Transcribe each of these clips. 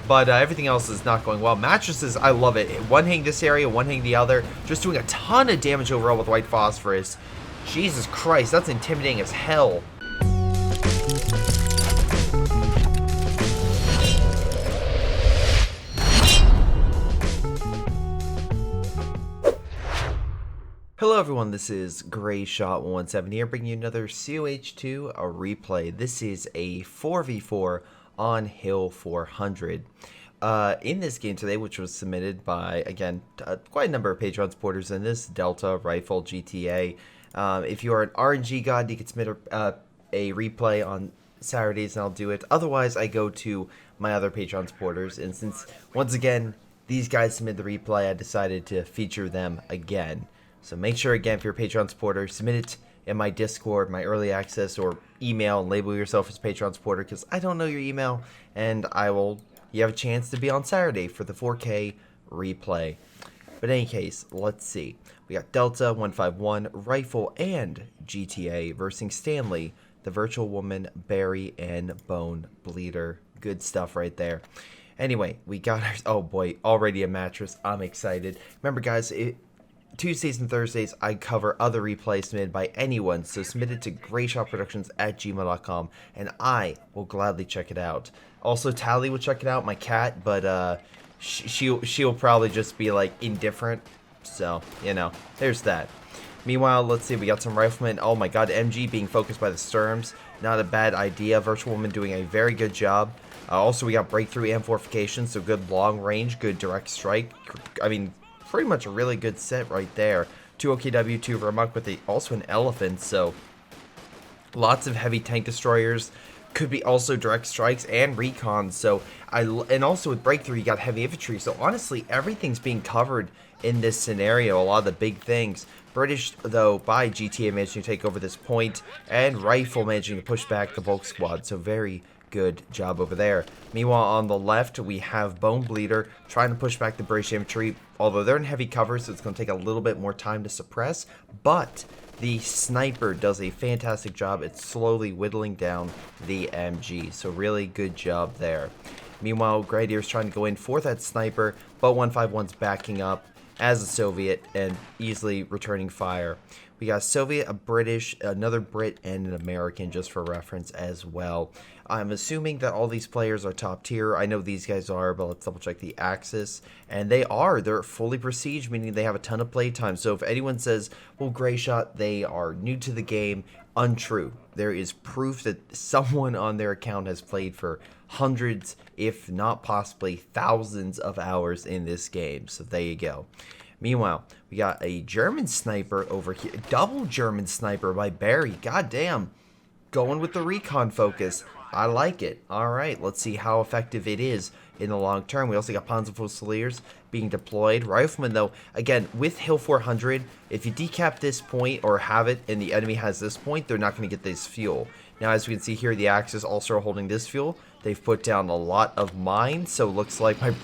But everything else is not going well. Mattresses, I love it. One hitting this area, one hitting the other. Just doing a ton of damage overall with white phosphorus. Jesus Christ, that's intimidating as hell. Hello everyone, this is Greyshot117 here, bringing you another COH2 a replay. This is a 4v4 on Hill 400. In this game today, which was submitted by, again, quite a number of Patreon supporters in this, Delta, Rifle, GTA. If you are an RNG god, you can submit a replay on Saturdays and I'll do it. Otherwise, I go to my other Patreon supporters, and since, once again, these guys submit the replay, I decided to feature them again. So make sure, again, if you're a Patreon supporter, submit it in my Discord, my early access, or email, and label yourself as a Patreon supporter, because I don't know your email, and you have a chance to be on Saturday for the 4K replay. But in any case, let's see. We got Delta, 151, Rifle, and GTA versus Stanley, the Virtual Woman, Barry, and Bone Bleeder. Good stuff right there. Anyway, we got our, oh boy, already a mattress. I'm excited. Remember, guys, Tuesdays and Thursdays, I cover other replays submitted by anyone, so submit it to greyshotproductions@gmail.com, and I will gladly check it out. Also, Tally will check it out, my cat, but she'll probably just be, like, indifferent, so, you know, there's that. Meanwhile, let's see, we got some riflemen. Oh my god, MG being focused by the Sturms, not a bad idea. Virtual Woman doing a very good job. Also, we got Breakthrough and Fortification, so good long range, good direct strike. I mean, pretty much a really good set right there. 2 OKW, 2 Vermuk with also an Elephant, so lots of heavy tank destroyers. Could be also direct strikes and recon, so and also with Breakthrough you got heavy infantry, so honestly everything's being covered in this scenario, a lot of the big things. British, though, by GTA managing to take over this point, and Rifle managing to push back the bulk squad, so very good job over there. Meanwhile, on the left, we have Bone Bleeder trying to push back the British infantry, although they're in heavy cover, so it's going to take a little bit more time to suppress, but the sniper does a fantastic job. It's slowly whittling down the MG, so really good job there. Meanwhile, Grenadiers trying to go in for that sniper, but 151's backing up as a Soviet and easily returning fire. We got a Soviet, a British, another Brit, and an American, just for reference as well. I'm assuming that all these players are top tier. I know these guys are, but let's double check the Axis. And they are. They're fully prestige, meaning they have a ton of play time. So if anyone says, well, Greyshot, they are new to the game, untrue. There is proof that someone on their account has played for hundreds, if not possibly thousands of hours in this game. So there you go. Meanwhile, we got a German sniper over here. Double German sniper by Barry. God damn. Going with the recon focus. I like it. Alright, let's see how effective it is in the long term. We also got Panzerfusiliers being deployed. Riflemen, though, again, with Hill 400, if you decap this point or have it and the enemy has this point, they're not going to get this fuel. Now, as we can see here, the Axis also are holding this fuel. They've put down a lot of mines, so it looks like my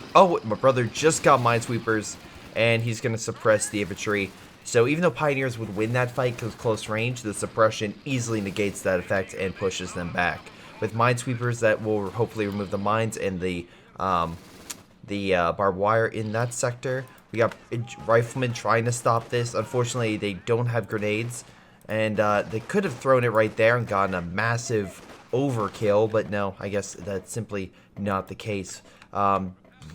brother just got minesweepers, and he's going to suppress the infantry. So even though Pioneers would win that fight because close range, the suppression easily negates that effect and pushes them back. With minesweepers, that will hopefully remove the mines and the barbed wire in that sector. We got riflemen trying to stop this. Unfortunately, they don't have grenades, and they could have thrown it right there and gotten a massive overkill, but no, I guess that's simply not the case.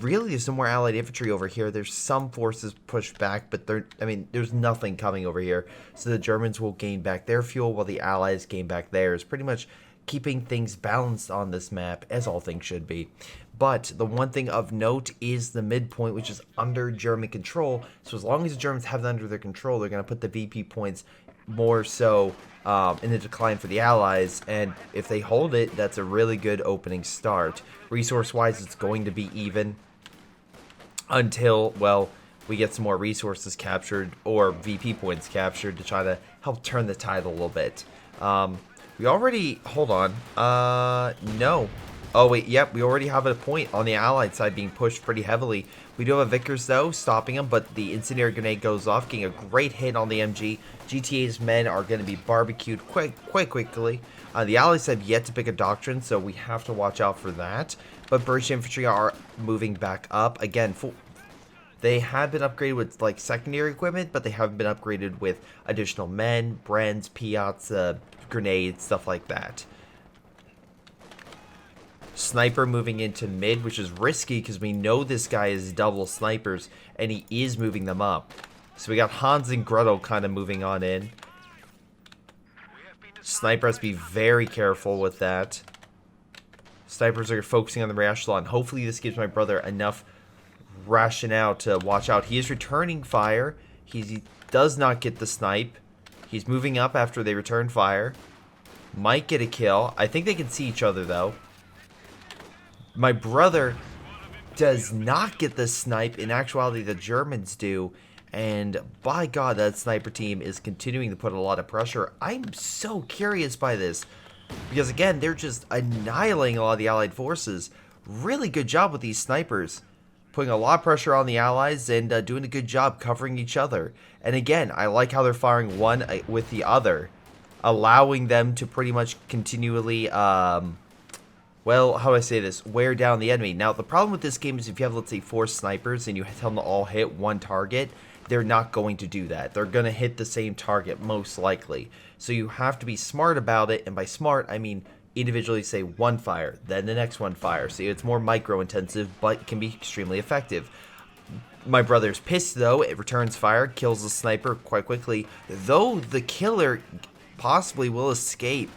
Really, there's some more allied infantry over here. There's some forces pushed back, but there's nothing coming over here. So the Germans will gain back their fuel while the Allies gain back theirs. Pretty much keeping things balanced on this map, as all things should be. But the one thing of note is the midpoint, which is under German control. So as long as the Germans have it under their control, they're going to put the VP points more so in the decline for the Allies, and if they hold it, that's a really good opening start. Resource-wise, it's going to be even until, well, we get some more resources captured or VP points captured to try to help turn the tide a little bit. We already, hold on, no, Oh, wait, yep, we already have a point on the Allied side being pushed pretty heavily. We do have a Vickers, though, stopping him, but the incendiary grenade goes off, getting a great hit on the MG. GTA's men are going to be barbecued quite quickly. The Allies have yet to pick a doctrine, so we have to watch out for that. But British infantry are moving back up. Again, they have been upgraded with, like, secondary equipment, but they haven't been upgraded with additional men, Brens, Piazza, grenades, stuff like that. Sniper moving into mid, which is risky because we know this guy is double snipers, and he is moving them up. So we got Hans and Gretel kind of moving on in. Sniper has to be very careful with that. Snipers are focusing on the rear echelon. Hopefully this gives my brother enough rationale to watch out. He is returning fire. He does not get the snipe. He's moving up after they return fire. Might get a kill. I think they can see each other, though. My brother does not get the snipe. In actuality, the Germans do. And by God, that sniper team is continuing to put a lot of pressure. I'm so curious by this. Because again, they're just annihilating a lot of the Allied forces. Really good job with these snipers. Putting a lot of pressure on the Allies and doing a good job covering each other. And again, I like how they're firing one with the other. Allowing them to pretty much continually, well, how do I say this? Wear down the enemy. Now, the problem with this game is if you have, let's say, 4 snipers and you tell them to all hit one target, they're not going to do that. They're going to hit the same target, most likely. So you have to be smart about it. And by smart, I mean individually say one fire, then the next one fire. So it's more micro-intensive, but can be extremely effective. My brother's pissed, though. It returns fire, kills the sniper quite quickly, though the killer possibly will escape.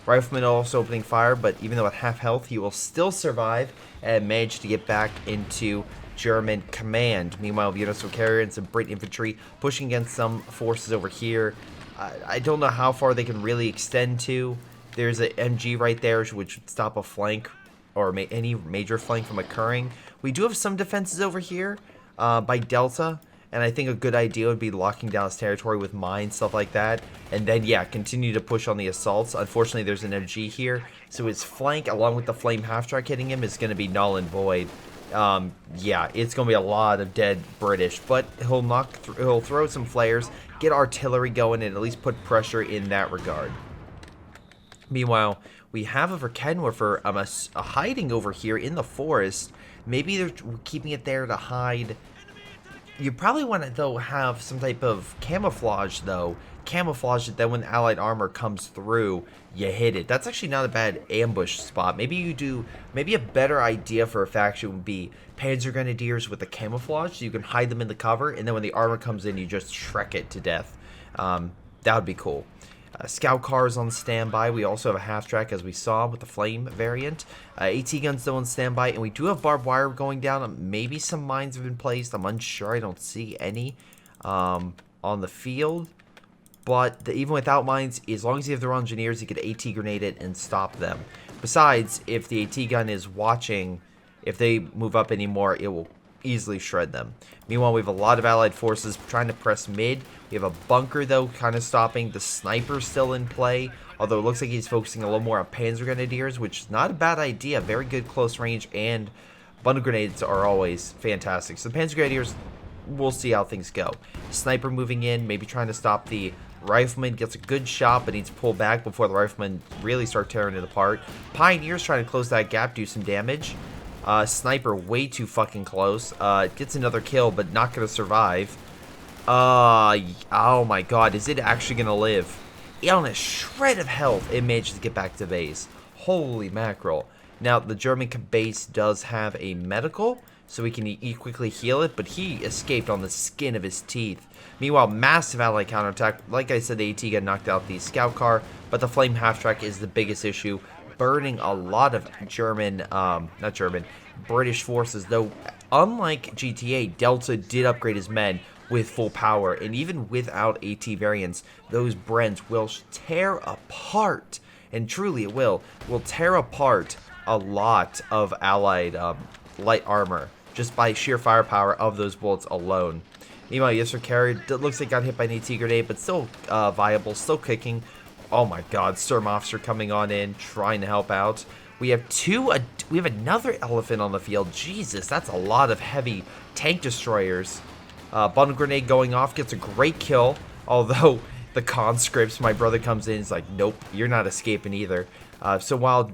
Rifleman also opening fire, but even though at half health, he will still survive and manage to get back into German command. Meanwhile, the Universal Carrier and some Brit infantry pushing against some forces over here. I don't know how far they can really extend to. There's an MG right there, which would stop a flank or any major flank from occurring. We do have some defenses over here by Delta. And I think a good idea would be locking down this territory with mines, stuff like that. And then, yeah, continue to push on the assaults. Unfortunately, there's an MG here. So his flank, along with the flame half-track hitting him, is going to be null and void. Yeah, it's going to be a lot of dead British. But he'll throw some flares, get artillery going, and at least put pressure in that regard. Meanwhile, we have a Verkenwerfer hiding over here in the forest. Maybe they're keeping it there to hide. You probably want to, though, have some type of camouflage, though. Camouflage it, then when the Allied armor comes through, you hit it. That's actually not a bad ambush spot. Maybe you do, maybe a better idea for a faction would be Panzer Grenadiers with the camouflage, so you can hide them in the cover, and then when the armor comes in, you just Shrek it to death. That would be cool. Scout cars on standby. We also have a half-track, as we saw, with the flame variant. AT guns still on standby, and we do have barbed wire going down. Maybe some mines have been placed. I'm unsure. I don't see any on the field. But even without mines, as long as you have the wrong engineers, you could AT grenade it and stop them. Besides, if the AT gun is watching, if they move up anymore, it will easily shred them. Meanwhile, we have a lot of Allied forces trying to press mid. We have a bunker, though, kind of stopping. The sniper's still in play, although it looks like he's focusing a little more on Panzer Grenadiers, which is not a bad idea. Very good close range, and bundle grenades are always fantastic. So the Panzer Grenadiers, we'll see how things go. Sniper moving in, maybe trying to stop the Rifleman. Gets a good shot, but needs to pull back before the Rifleman really start tearing it apart. Pioneers trying to close that gap, do some damage. Sniper way too fucking close. Gets another kill, but not going to survive. Oh my god, is it actually going to live? On a shred of health, it managed to get back to base. Holy mackerel. Now, the German base does have a medical, so we can quickly heal it, but he escaped on the skin of his teeth. Meanwhile, massive Allied counterattack. Like I said, the AT got knocked out the scout car, but the flame half-track is the biggest issue, burning a lot of British forces, though unlike GTA, Delta did upgrade his men with full power, and even without AT variants, those Brents will tear apart, and truly it will tear apart a lot of Allied light armor, just by sheer firepower of those bullets alone. Meanwhile, JrChicklis carried, looks like got hit by an AT grenade, but still viable, still kicking. Oh my god, Sturm Officer coming on in, trying to help out. We have we have another elephant on the field. Jesus, that's a lot of heavy tank destroyers. Bundle grenade going off gets a great kill. Although the conscripts, my brother comes in, is like, nope, you're not escaping either. So while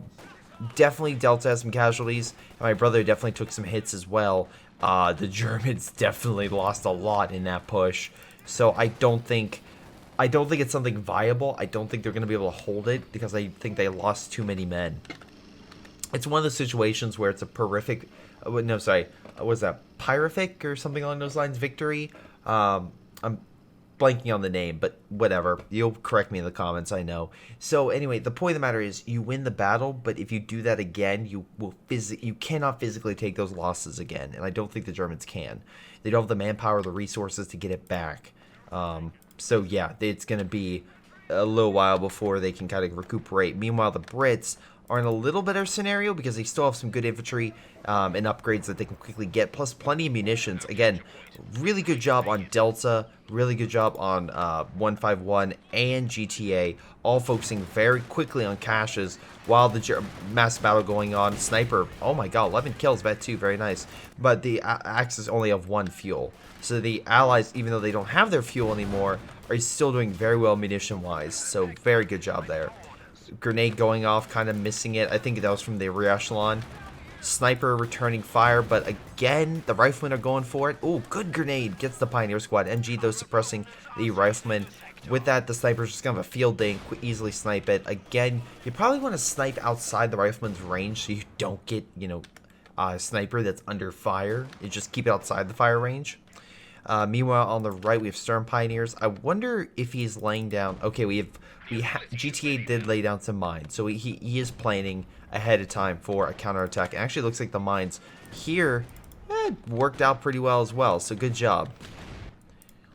definitely Delta has some casualties, and my brother definitely took some hits as well, the Germans definitely lost a lot in that push. So I don't think it's something viable. I don't think they're going to be able to hold it because I think they lost too many men. It's one of those situations where it's a pyrrhic, no, sorry, was that pyrrhic or something along those lines, victory? I'm blanking on the name, but whatever. You'll correct me in the comments, I know. So anyway, the point of the matter is you win the battle, but if you do that again, you cannot physically take those losses again, and I don't think the Germans can. They don't have the manpower or the resources to get it back. So yeah, it's going to be a little while before they can kind of recuperate. Meanwhile, the Brits are in a little better scenario because they still have some good infantry and upgrades that they can quickly get, plus plenty of munitions. Again, really good job on Delta, really good job on 151 and GTA, all focusing very quickly on caches while the massive battle going on. Sniper, oh my god, 11 kills, that too, very nice. But the Axis only have 1 fuel. So the Allies, even though they don't have their fuel anymore, are still doing very well munition-wise. So very good job there. Grenade going off, kind of missing it. I think that was from the rear echelon. Sniper returning fire, but again, the riflemen are going for it. Oh, good grenade. Gets the Pioneer Squad. MG, though, suppressing the riflemen. With that, the sniper's just going to have a field day and easily snipe it. Again, you probably want to snipe outside the rifleman's range so you don't get, you know, a sniper that's under fire. You just keep it outside the fire range. Meanwhile, on the right, we have Stern Pioneers. I wonder if he's laying down... Okay, GTA did lay down some mines, so he is planning ahead of time for a counterattack. It actually looks like the mines here worked out pretty well as well, so good job.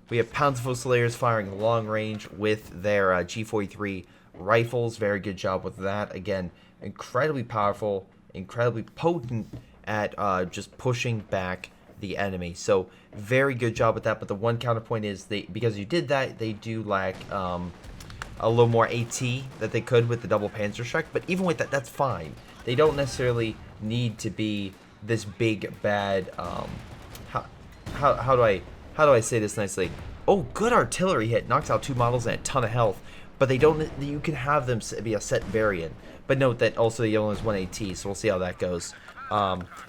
We have Pounds of Fusiliers firing long range with their G43 rifles. Very good job with that. Again, incredibly powerful, incredibly potent at just pushing back the enemy. So very good job with that. But the one counterpoint is because you did that, they do lack a little more AT that they could with the double Panzer Strike. But even with that, that's fine. They don't necessarily need to be this big bad. How do I say this nicely? Oh, good artillery hit, knocks out 2 models and a ton of health. But they don't. You can have them be a set variant. But note that also he only has 1 AT, so we'll see how that goes.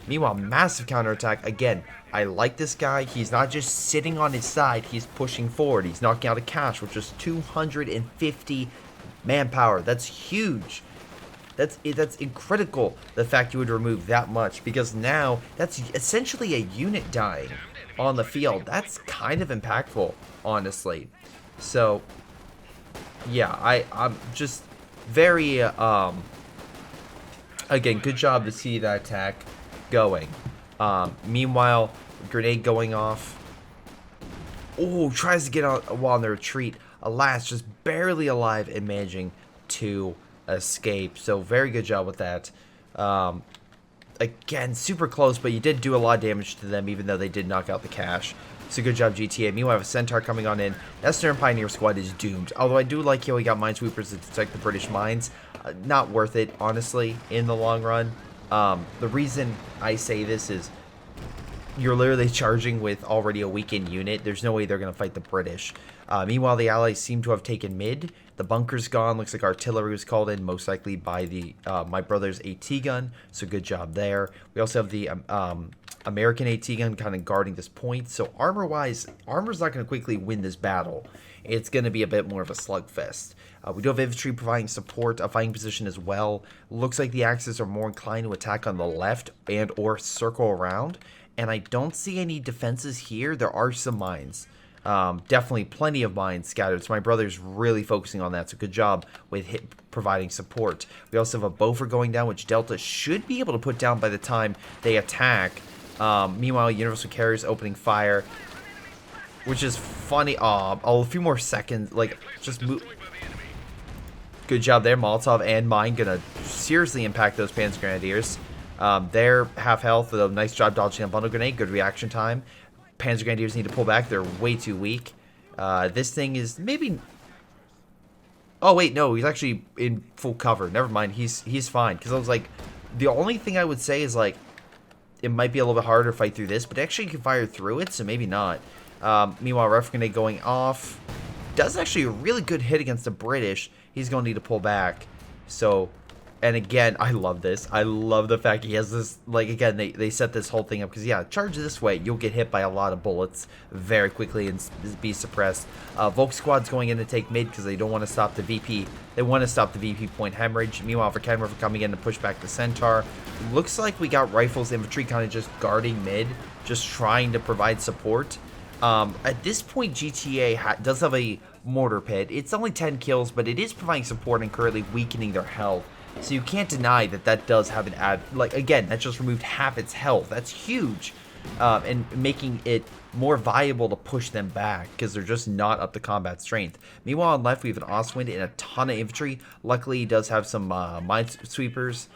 Meanwhile, massive counterattack. Again, I like this guy. He's not just sitting on his side. He's pushing forward. He's knocking out a cache, which is 250 manpower. That's huge. That's critical, the fact you would remove that much, because now that's essentially a unit dying on the field. That's kind of impactful, honestly. So, yeah, I'm just very, again, good job to see that attack going. Meanwhile, grenade going off. Oh, tries to get on while on the retreat. Alas, just barely alive and managing to escape. So very good job with that. Again, super close, but you did do a lot of damage to them, even though they did knock out the cache. So good job, GTA. Meanwhile, I have a Centaur coming on in. That Stern Pioneer Squad is doomed. Although I do like how he got Minesweepers to detect the British mines. Not worth it, honestly, in the long run. The reason I say this is you're literally charging with already a weakened unit. There's no way they're going to fight the British. Meanwhile, the Allies seem to have taken mid. The bunker's gone. Looks like artillery was called in, most likely by the my brother's AT gun. So good job there. We also have the American AT gun kind of guarding this point. So armor-wise, armor's not going to quickly win this battle. It's going to be a bit more of a slugfest. We do have infantry providing support, a fighting position as well. Looks like the Axis are more inclined to attack on the left and or circle around. And I don't see any defenses here. There are some mines. Definitely plenty of mines scattered. So my brother's really focusing on that. So good job with providing support. We also have a Beaufort going down, which Delta should be able to put down by the time they attack. Meanwhile, Universal Carriers opening fire, which is funny. A few more seconds. Like, just move. Good job there. Molotov and mine gonna seriously impact those Panzer Grenadiers. They're half health, though. Nice job dodging a bundle grenade. Good reaction time. Panzer Grenadiers need to pull back. They're way too weak. This thing is maybe... Oh, wait, no. He's actually in full cover. Never mind. He's fine. Because I was like, The only thing I would say is, like, it might be a little bit harder to fight through this, but actually you can fire through it, so maybe not. Meanwhile, Ref Grenade going off. Does actually a really good hit against the British. He's going to need to pull back. So, and again, I love this. I love the fact he has this, like, again, they set this whole thing up. Because, yeah, charge this way, you'll get hit by a lot of bullets very quickly and be suppressed. Volk Squad's going in to take mid because they don't want to stop the VP. They want to stop the VP point hemorrhage. Meanwhile, for Kenriver coming in to push back the Centaur. Looks like we got Rifles infantry kind of just guarding mid, just trying to provide support. At this point, GTA does have a mortar pit. It's only 10 kills, but it is providing support and currently weakening their health. So you can't deny that that does have an add. Like, again, that just removed half its health. That's huge. And making it more viable to push them back because they're just not up to combat strength. Meanwhile, on left, we have an Ostwind and a ton of infantry. Luckily, he does have some minesweepers.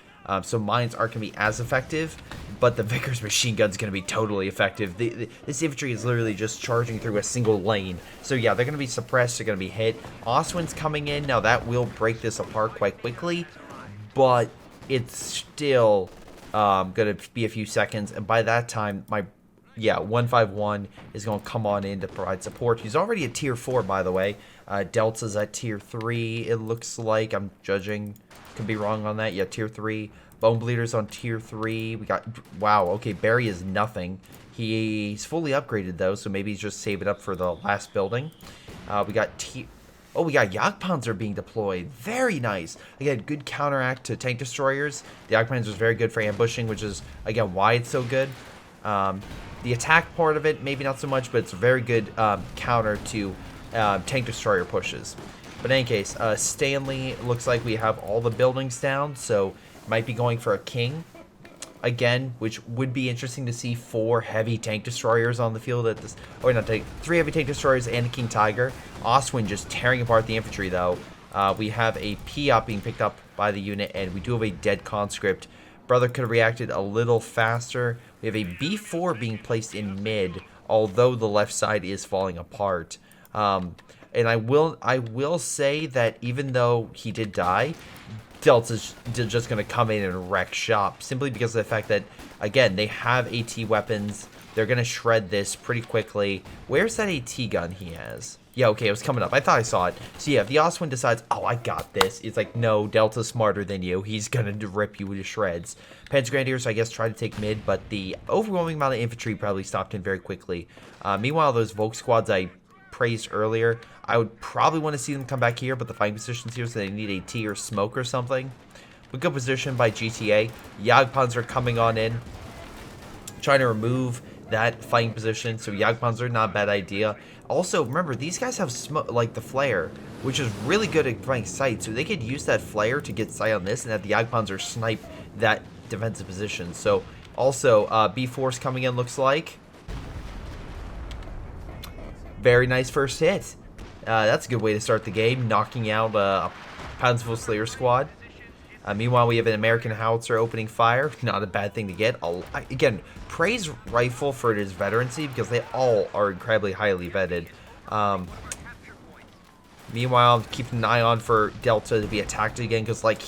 So mines aren't going to be as effective, but the Vickers machine gun is going to be totally effective. This infantry is literally just charging through a single lane. So yeah, they're going to be suppressed, they're going to be hit. Ostwind's coming in. Now that will break this apart quite quickly, but it's still going to be a few seconds. And by that time, 151 is going to come on in to provide support. He's already at tier 4, by the way. Delta's at tier 3, it looks like. I'm judging. Could be wrong on that. Yeah, tier 3. Bone Bleeder's on tier 3. We got... Wow, okay, Barry is nothing. He's fully upgraded, though, so maybe he's just saving up for the last building. We got we got Jagdpanzer being deployed. Very nice. Again, good counteract to tank destroyers. The Jagdpanzer is very good for ambushing, which is, again, why it's so good. The attack part of it, maybe not so much, but it's a very good counter to tank destroyer pushes. But in any case, Stanley looks like we have all the buildings down, so might be going for a king again, which would be interesting to see 4 heavy tank destroyers on the field at this. Oh, not 3 heavy tank destroyers and a King Tiger. Ostwind just tearing apart the infantry, though. We have a P-op being picked up by the unit, and we do have a dead conscript. Brother could have reacted a little faster. We have a B4 being placed in mid, although the left side is falling apart. And I will say that even though he did die, Delta's just going to come in and wreck shop, simply because of the fact that, again, they have AT weapons. They're going to shred this pretty quickly. Where's that AT gun he has? Yeah, okay, it was coming up. I thought I saw it. So yeah, if the Ostwind decides, oh, I got this, it's like, no, Delta's smarter than you. He's going to rip you to shreds. Panzergrenadiers, I guess, try to take mid, but the overwhelming amount of infantry probably stopped in very quickly. Meanwhile, those Volk squads I praised earlier, I would probably want to see them come back here, but the fighting position's here, so they need a T or smoke or something. But good position by GTA. Jagdpanzer coming on in, trying to remove that fighting position. So Jagdpanzer, not a bad idea. Also, remember, these guys have smoke, like the flare, which is really good at providing sight. So they could use that flare to get sight on this and have the Jagdpanzer snipe that defensive position. So also, B-Force coming in, looks like. Very nice first hit. That's a good way to start the game, knocking out a Panzerfull Slayer squad. Meanwhile, we have an American howitzer opening fire. Not a bad thing to get. Again, praise Rifle for its veterancy because they all are incredibly highly vetted. Meanwhile, keeping an eye on for Delta to be attacked again because, like,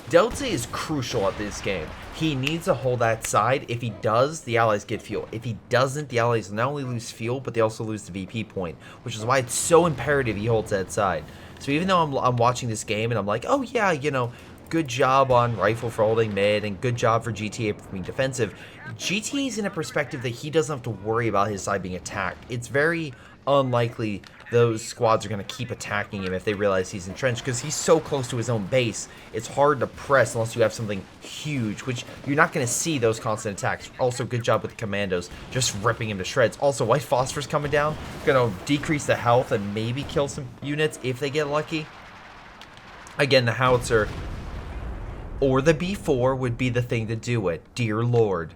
Delta is crucial at this game. He needs to hold that side. If he does, the Allies get fuel. If he doesn't, the Allies not only lose fuel, but they also lose the VP point, which is why it's so imperative he holds that side. So even though I'm watching this game and I'm like, oh yeah, you know, good job on Rifle for holding mid and good job for GTA for being defensive, GTA's in a perspective that he doesn't have to worry about his side being attacked. It's very unlikely those squads are going to keep attacking him if they realize he's entrenched because he's so close to his own base. It's hard to press unless you have something huge, which you're not going to see those constant attacks. Also, good job with the commandos, just ripping him to shreds. Also, White Phosphorus coming down, going to decrease the health and maybe kill some units if they get lucky. Again, the howitzer or the B4 would be the thing to do it. Dear Lord.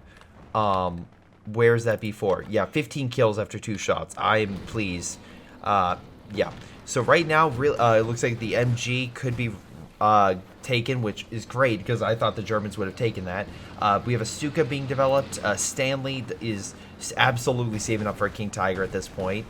Where's that B4? Yeah, 15 kills after 2 shots. I'm pleased. Yeah. So right now, it looks like the MG could be taken, which is great because I thought the Germans would have taken that. We have a Stuka being developed. Stanley is absolutely saving up for a King Tiger at this point.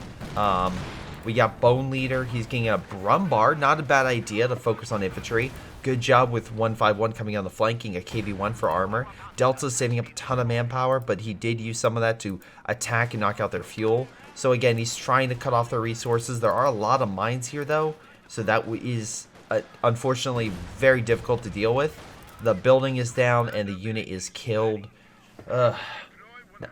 We got Bone Leader. He's getting a Brumbar. Not a bad idea to focus on infantry. Good job with 151 coming on the flanking, a KV1 for armor. Delta's saving up a ton of manpower, but he did use some of that to attack and knock out their fuel. So again, he's trying to cut off their resources. There are a lot of mines here, though, so that is unfortunately very difficult to deal with. The building is down, and the unit is killed.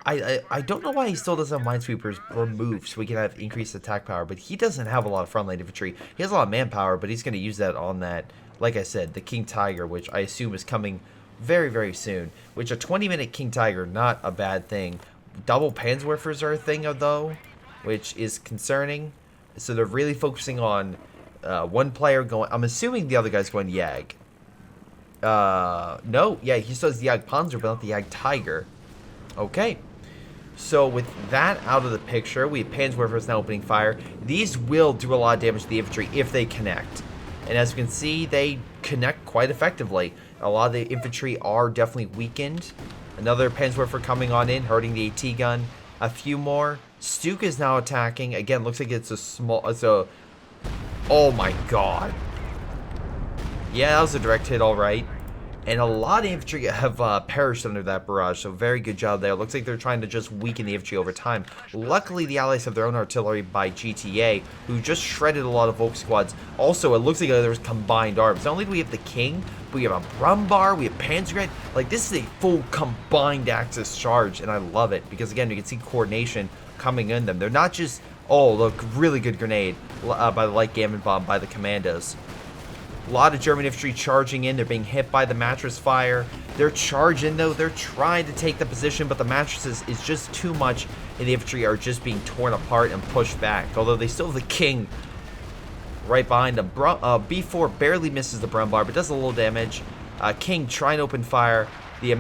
I don't know why he still doesn't have minesweepers removed so we can have increased attack power, but he doesn't have a lot of frontline infantry. He has a lot of manpower, but he's going to use that on that, like I said, the King Tiger, which I assume is coming very, very soon. Which a 20-minute King Tiger, not a bad thing. Double Panzerwerfers are a thing, though, which is concerning. So they're really focusing on one player going... I'm assuming the other guy's going Yag. No, yeah, he still has the Yag Panzer, but not the Yag Tiger. Okay. So with that out of the picture, we have Panzerwerfers now opening fire. These will do a lot of damage to the infantry if they connect. And as you can see, they connect quite effectively. A lot of the infantry are definitely weakened. Another Panzerwerfer coming on in, hurting the AT gun. A few more. Stuka is now attacking. Again, looks like it's a small... Oh my god. Yeah, that was a direct hit, alright. And a lot of infantry have perished under that barrage, so very good job there. Looks like they're trying to just weaken the infantry over time. Luckily, the Allies have their own artillery by GTA, who just shredded a lot of Volk squads. Also, it looks like there's combined arms. Not only do we have the King, but we have a Brumbar, we have Panzergrenadier. Like, this is a full combined Axis charge, and I love it. Because, again, you can see coordination coming in them. They're not just, oh, look, really good grenade by the light gammon bomb by the commandos. A lot of German infantry charging in. They're being hit by the mattress fire. They're charging, though. They're trying to take the position, but the mattresses is just too much, and the infantry are just being torn apart and pushed back. Although they still have the King right behind them. B4 barely misses the Brumbar, but does a little damage. King trying to open fire. The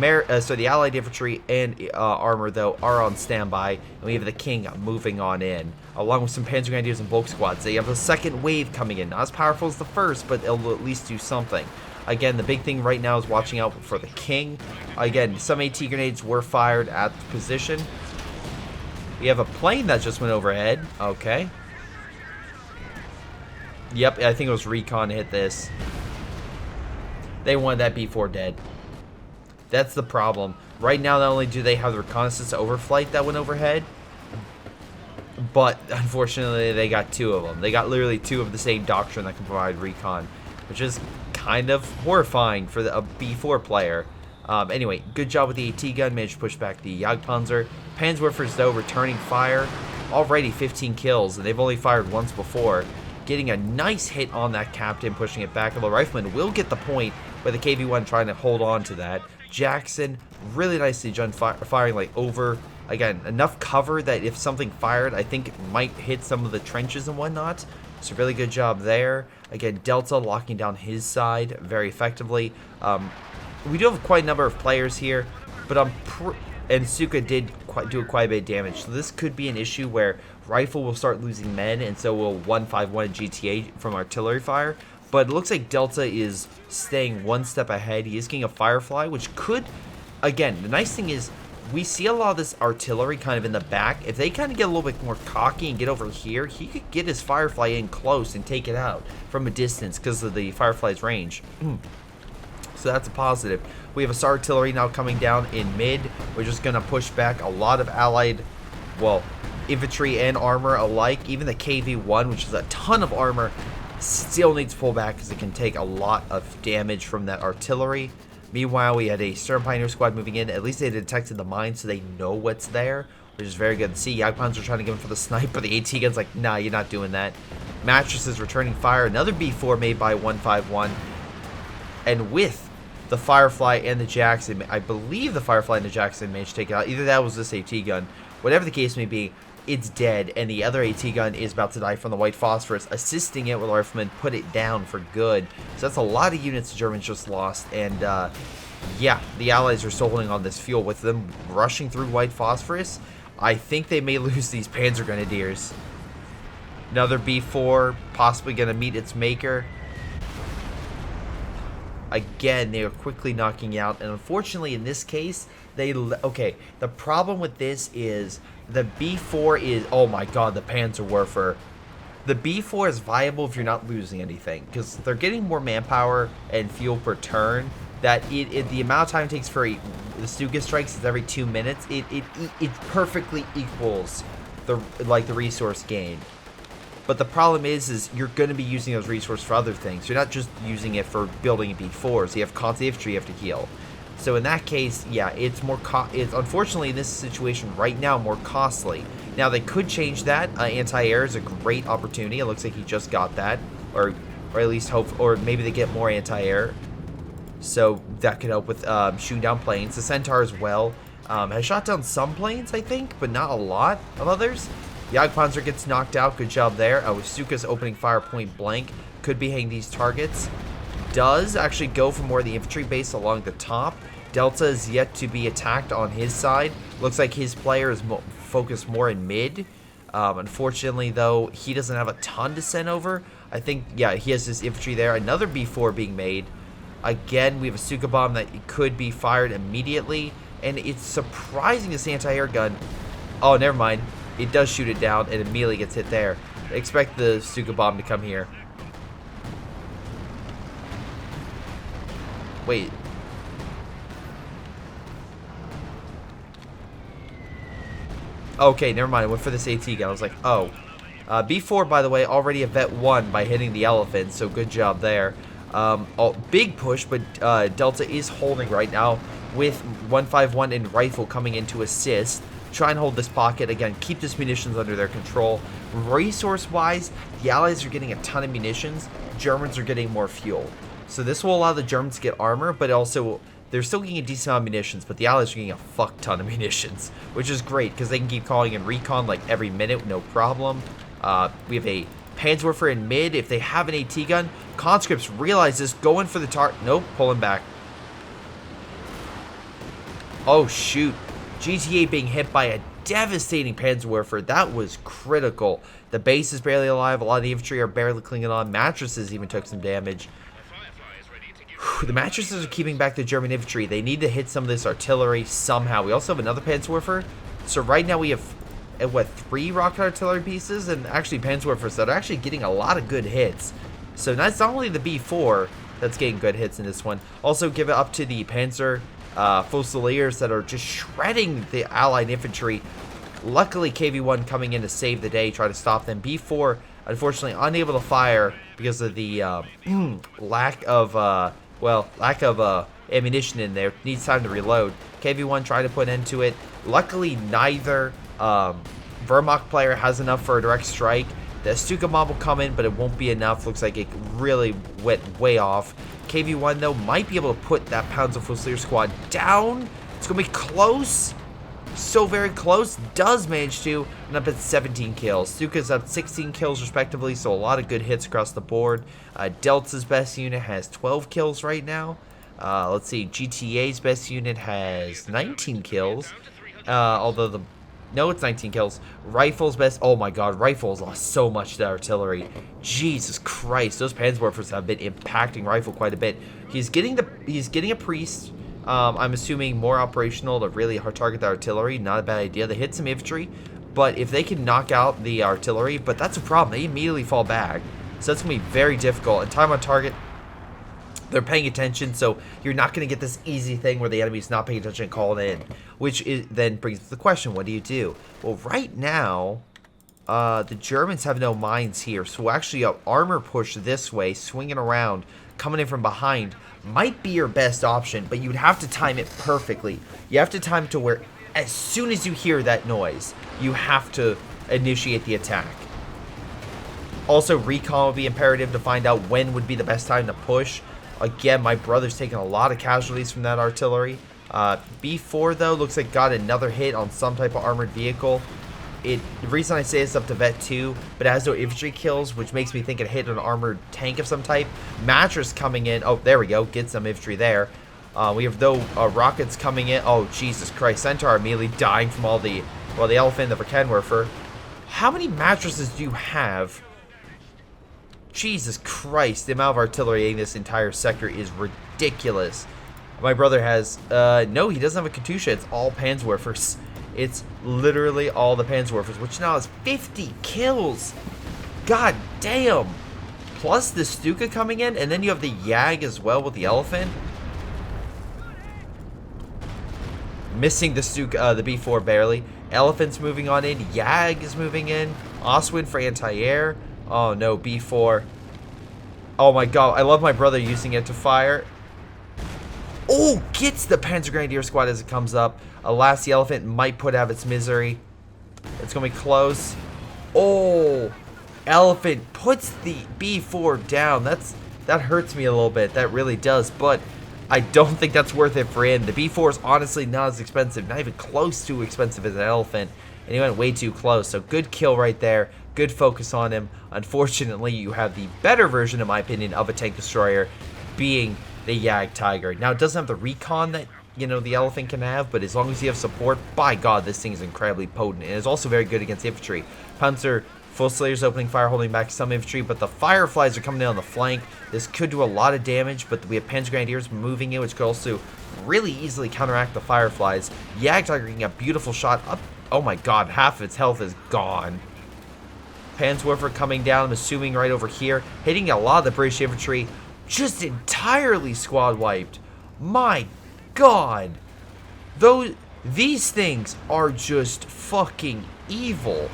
Allied infantry and armor, though, are on standby, and we have the King moving on in, along with some Panzergrenadiers and Volk squads. They have a second wave coming in, not as powerful as the first, but it'll at least do something. Again, the big thing right now is watching out for the King. Again, some AT grenades were fired at the position. We have a plane that just went overhead. Okay. Yep, I think it was Recon hit this. They wanted that B4 dead. That's the problem. Right now, not only do they have the reconnaissance overflight that went overhead, but unfortunately, they got two of them. They got literally two of the same doctrine that can provide recon, which is kind of horrifying for a B4 player. Anyway, good job with the AT gun. Managed to push back the Jagdpanzer. Panzerwerfers, though, returning fire. Already 15 kills, and they've only fired once before. Getting a nice hit on that captain, pushing it back. Although Rifleman will get the point, but the KV-1 trying to hold on to that. Jackson, really nicely done firing like over, again, enough cover that if something fired, I think it might hit some of the trenches and whatnot. So really good job there. Again, Delta locking down his side very effectively. We do have quite a number of players here, but and Suka did do quite a bit of damage. So this could be an issue where Rifle will start losing men, and so will 151 GTA from artillery fire. But it looks like Delta is staying one step ahead. He is getting a Firefly, which could, again, the nice thing is we see a lot of this artillery kind of in the back. If they kind of get a little bit more cocky and get over here, he could get his Firefly in close and take it out from a distance because of the Firefly's range. So that's a positive. We have a artillery now coming down in mid. We're just going to push back a lot of allied, well, infantry and armor alike. Even the KV-1, which is a ton of armor, still needs to pull back because it can take a lot of damage from that artillery. Meanwhile, we had a Stern Pioneer squad moving in. At least they detected the mine, so they know what's there, which is very good to see. Jagdpanzer are trying to give him for the snipe, but the AT gun's like, nah, you're not doing that. Mattresses returning fire. Another B4 made by 151. And with the Firefly and the Jackson, I believe the Firefly and the Jackson managed to take it out. Either that was this AT gun. Whatever the case may be, it's dead, and the other AT gun is about to die from the white phosphorus, assisting it with Rifleman put it down for good. So that's a lot of units the Germans just lost, and yeah, the Allies are still holding on this fuel. With them rushing through white phosphorus, I think they may lose these Panzer Grenadiers. Another B4, possibly going to meet its maker. Again, they are quickly knocking out, and unfortunately in this case, okay, the problem with this is the B4 is, oh my god, the Panzerwerfer. the B4 is viable if you're not losing anything, because they're getting more manpower and fuel per turn. That the amount of time it takes for the Stuka strikes is every 2 minutes. It perfectly equals the resource gain. But the problem is you're going to be using those resources for other things. You're not just using it for building a B4. So you have constant infantry you have to heal. So in that case, yeah, it's more. It's unfortunately in this situation right now more costly. Now they could change that. Anti-air is a great opportunity. It looks like he just got that, or at least hope, or maybe they get more anti-air. So that could help with shooting down planes. The Centaur as well has shot down some planes, I think, but not a lot of others. Jagdpanzer gets knocked out. Good job there. Stuka's opening fire point blank. Could be hitting these targets. Does actually go for more of the infantry base along the top. Delta is yet to be attacked on his side. Looks like his player is focused more in mid. Unfortunately, though, he doesn't have a ton to send over. I think, yeah, he has his infantry there. Another B4 being made. Again, we have a Stuka bomb that could be fired immediately. And it's surprising this anti-air gun. Oh, never mind. It does shoot it down and immediately gets hit there. Expect the Stuka bomb to come here. Wait. Okay, never mind. I went for this AT gun. I was like, oh. B4, by the way, already a vet 1 by hitting the elephant, so good job there. Big push, but Delta is holding right now with 151 and Rifle coming in to assist. Try and hold this pocket. Again, keep this munitions under their control. Resource-wise, the Allies are getting a ton of munitions. Germans are getting more fuel. So this will allow the Germans to get armor, but also they're still getting a decent amount of munitions, but the Allies are getting a fuck ton of munitions, which is great because they can keep calling in recon like every minute, no problem. We have a Panzerwerfer in mid. If they have an AT gun, conscripts realize this, going for the target. Nope, pulling back. Oh, shoot. GTA being hit by a devastating Panzerwerfer. That was critical. The base is barely alive. A lot of the infantry are barely clinging on. Mattresses even took some damage. The mattresses are keeping back the German infantry. They need to hit some of this artillery somehow. We also have another Panzerwerfer. So right now we have, what, 3 rocket artillery pieces? And actually Panzerwerfers that are actually getting a lot of good hits. So that's not only the B4 that's getting good hits in this one. Also give it up to the Panzer Fusiliers that are just shredding the Allied infantry. Luckily, KV-1 coming in to save the day, try to stop them. B4, unfortunately, unable to fire because of the lack of ammunition in there. Needs time to reload. KV-1 trying to put an end to it. Luckily, neither Wehrmacht player has enough for a direct strike. The Stuka mob will come in, but it won't be enough. Looks like it really went way off. KV-1, though, might be able to put that Panzer Fusilier squad down. It's going to be close. So very close. Does manage to. And up at 17 kills. Stuka's up 16 kills, respectively, so a lot of good hits across the board. Delta's best unit has 12 kills right now. Let's see. GTA's best unit has 19 kills. Although the... No, it's 19 kills. Rifle's best... Oh my god, Rifle's lost so much to artillery. Jesus Christ, those Panzerwerfers have been impacting Rifle quite a bit. He's getting a priest. I'm assuming more operational to really hard target the artillery. Not a bad idea. They hit some infantry, but if they can knock out the artillery, but that's a problem. They immediately fall back. So that's going to be very difficult. And time on target, they're paying attention, so you're not going to get this easy thing where the enemy's not paying attention and calling in. Then brings up the question, what do you do? Well, right now, the Germans have no mines here, so actually an armor push this way, swinging around, coming in from behind, might be your best option, but you'd have to time it perfectly. You have to time it to where as soon as you hear that noise, you have to initiate the attack. Also, recon would be imperative to find out when would be the best time to push. Again, my brother's taking a lot of casualties from that artillery. B4, though, looks like got another hit on some type of armored vehicle. The reason I say it's up to vet 2, but it has no infantry kills, which makes me think it hit an armored tank of some type. Mattress coming in. Oh, there we go. Get some infantry there. We have, though, rockets coming in. Oh, Jesus Christ. Centaur immediately dying from all the... Well, the elephant, the Verkenwerfer. How many mattresses do you have? Jesus Christ. The amount of artillery in this entire sector is ridiculous. My brother has... no, he doesn't have a Katusha. It's all Panzerwerfers. It's literally all the Panzerwerfers, which now has 50 kills. God damn. Plus the Stuka coming in, and then you have the Yag as well with the elephant. Missing the Stuka, the B4 barely. Elephant's moving on in. Yag is moving in. Oswin for anti-air. Oh no, B4. Oh my god, I love my brother using it to fire. Oh, gets the Panzer Grenadier squad as it comes up. Alas, the elephant might put out its misery. It's going to be close. Oh, elephant puts the B4 down. That hurts me a little bit. That really does, but I don't think that's worth it for him. The B4 is honestly not as expensive, not even close to expensive as an elephant, and he went way too close. So good kill right there. Good focus on him. Unfortunately, you have the better version, in my opinion, of a tank destroyer being the Yag Tiger. Now, it doesn't have the recon that, you know, the elephant can have, but as long as you have support, by God, this thing is incredibly potent. And it's also very good against infantry. Panzer Full-Slayer's opening fire, holding back some infantry, but the Fireflies are coming in on the flank. This could do a lot of damage, but we have Panzer Grenadiers moving in, which could also really easily counteract the Fireflies. Yag Tiger getting a beautiful shot up. Oh my God, half of its health is gone. Panzerwerfer coming down, I'm assuming right over here, hitting a lot of the British infantry, just entirely squad wiped. My God, these things are just fucking evil.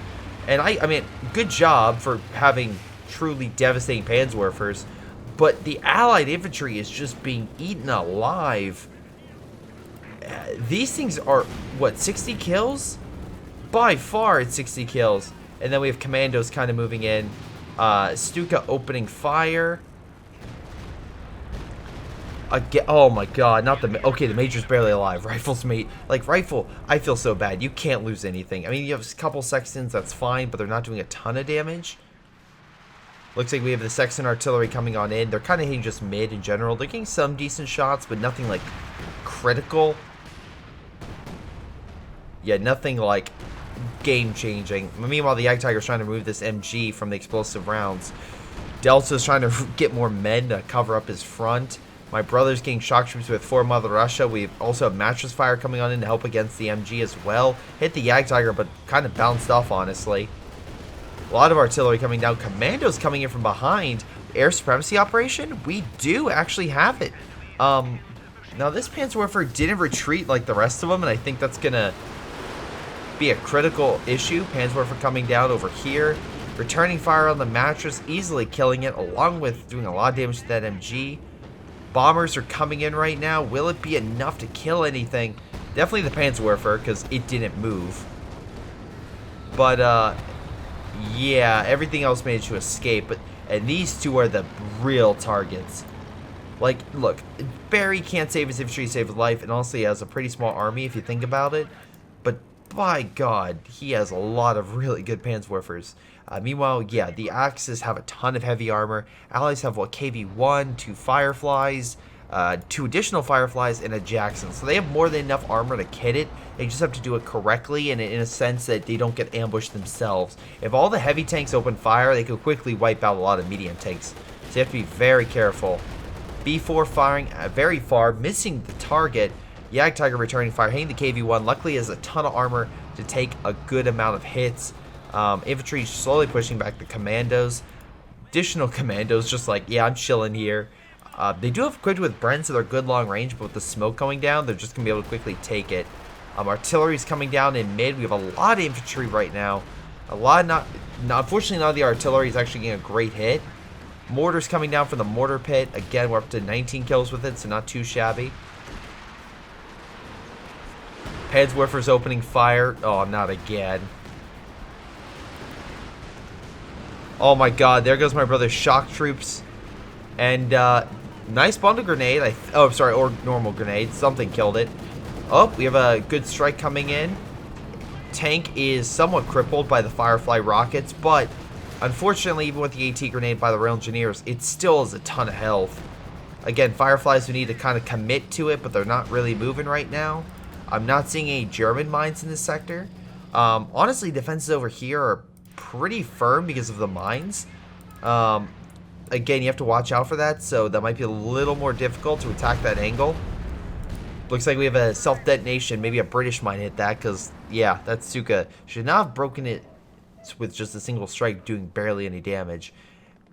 And I mean, good job for having truly devastating Panzerwerfers, but the Allied infantry is just being eaten alive. These things are, what, 60 kills? By far, it's 60 kills. And then we have commandos kind of moving in. Stuka opening fire. Again, oh my God, not the... Okay, the Major's barely alive. Rifle's mate. Like, Rifle, I feel so bad. You can't lose anything. I mean, you have a couple Sextons, that's fine, but they're not doing a ton of damage. Looks like we have the Sexton artillery coming on in. They're kind of hitting just mid in general. They're getting some decent shots, but nothing, like, critical. Yeah, nothing, like, game-changing. Meanwhile, the Yag Tiger's trying to remove this MG from the explosive rounds. Delta's trying to get more men to cover up his front. My brother's getting shock troops with 4 Mother Russia. We also have mattress fire coming on in to help against the MG as well. Hit the Yag Tiger, but kind of bounced off, honestly. A lot of artillery coming down. Commandos coming in from behind. Air supremacy operation? We do actually have it. Now, this Panzerwerfer didn't retreat like the rest of them, and I think that's going to be a critical issue. Panzerwerfer coming down over here. Returning fire on the mattress, easily killing it, along with doing a lot of damage to that MG. Bombers are coming in right now. Will it be enough to kill anything? Definitely the Panzerwerfer, because it didn't move. But, yeah, everything else managed to escape. And these two are the real targets. Like, look, Barry can't save his infantry, save his life, and honestly he has a pretty small army if you think about it. But, by God, he has a lot of really good Panzerwerfers. Meanwhile, yeah, the Axis have a ton of heavy armor. Allies have, what, KV-1, 2 Fireflies, 2 additional Fireflies, and a Jackson. So they have more than enough armor to kit it. They just have to do it correctly and in a sense that they don't get ambushed themselves. If all the heavy tanks open fire, they could quickly wipe out a lot of medium tanks. So you have to be very careful. B4 firing very far, missing the target. Yag Tiger returning fire, hitting the KV-1. Luckily, he has a ton of armor to take a good amount of hits. Infantry slowly pushing back the commandos. Additional commandos just like, yeah, I'm chilling here. They do have equipped with Brent, so they're good long range, but with the smoke going down, they're just going to be able to quickly take it. Artillery's coming down in mid. We have a lot of infantry right now. Unfortunately, none of the artillery is actually getting a great hit. Mortar's coming down from the mortar pit. Again, we're up to 19 kills with it, so not too shabby. Panzerwerfer's opening fire. Oh, not again. Oh my God, there goes my brother's shock troops. And, nice bundle grenade. Oh, sorry, or normal grenade. Something killed it. Oh, we have a good strike coming in. Tank is somewhat crippled by the Firefly rockets, but unfortunately, even with the AT grenade by the Rail Engineers, it still has a ton of health. Again, Fireflies we need to kind of commit to it, but they're not really moving right now. I'm not seeing any German mines in this sector. Honestly, defenses over here are pretty firm because of the mines. Again, you have to watch out for that, so that might be a little more difficult to attack that angle. Looks like we have a self-detonation. Maybe a British mine hit that, because, yeah, that Stuka should not have broken it with just a single strike doing barely any damage.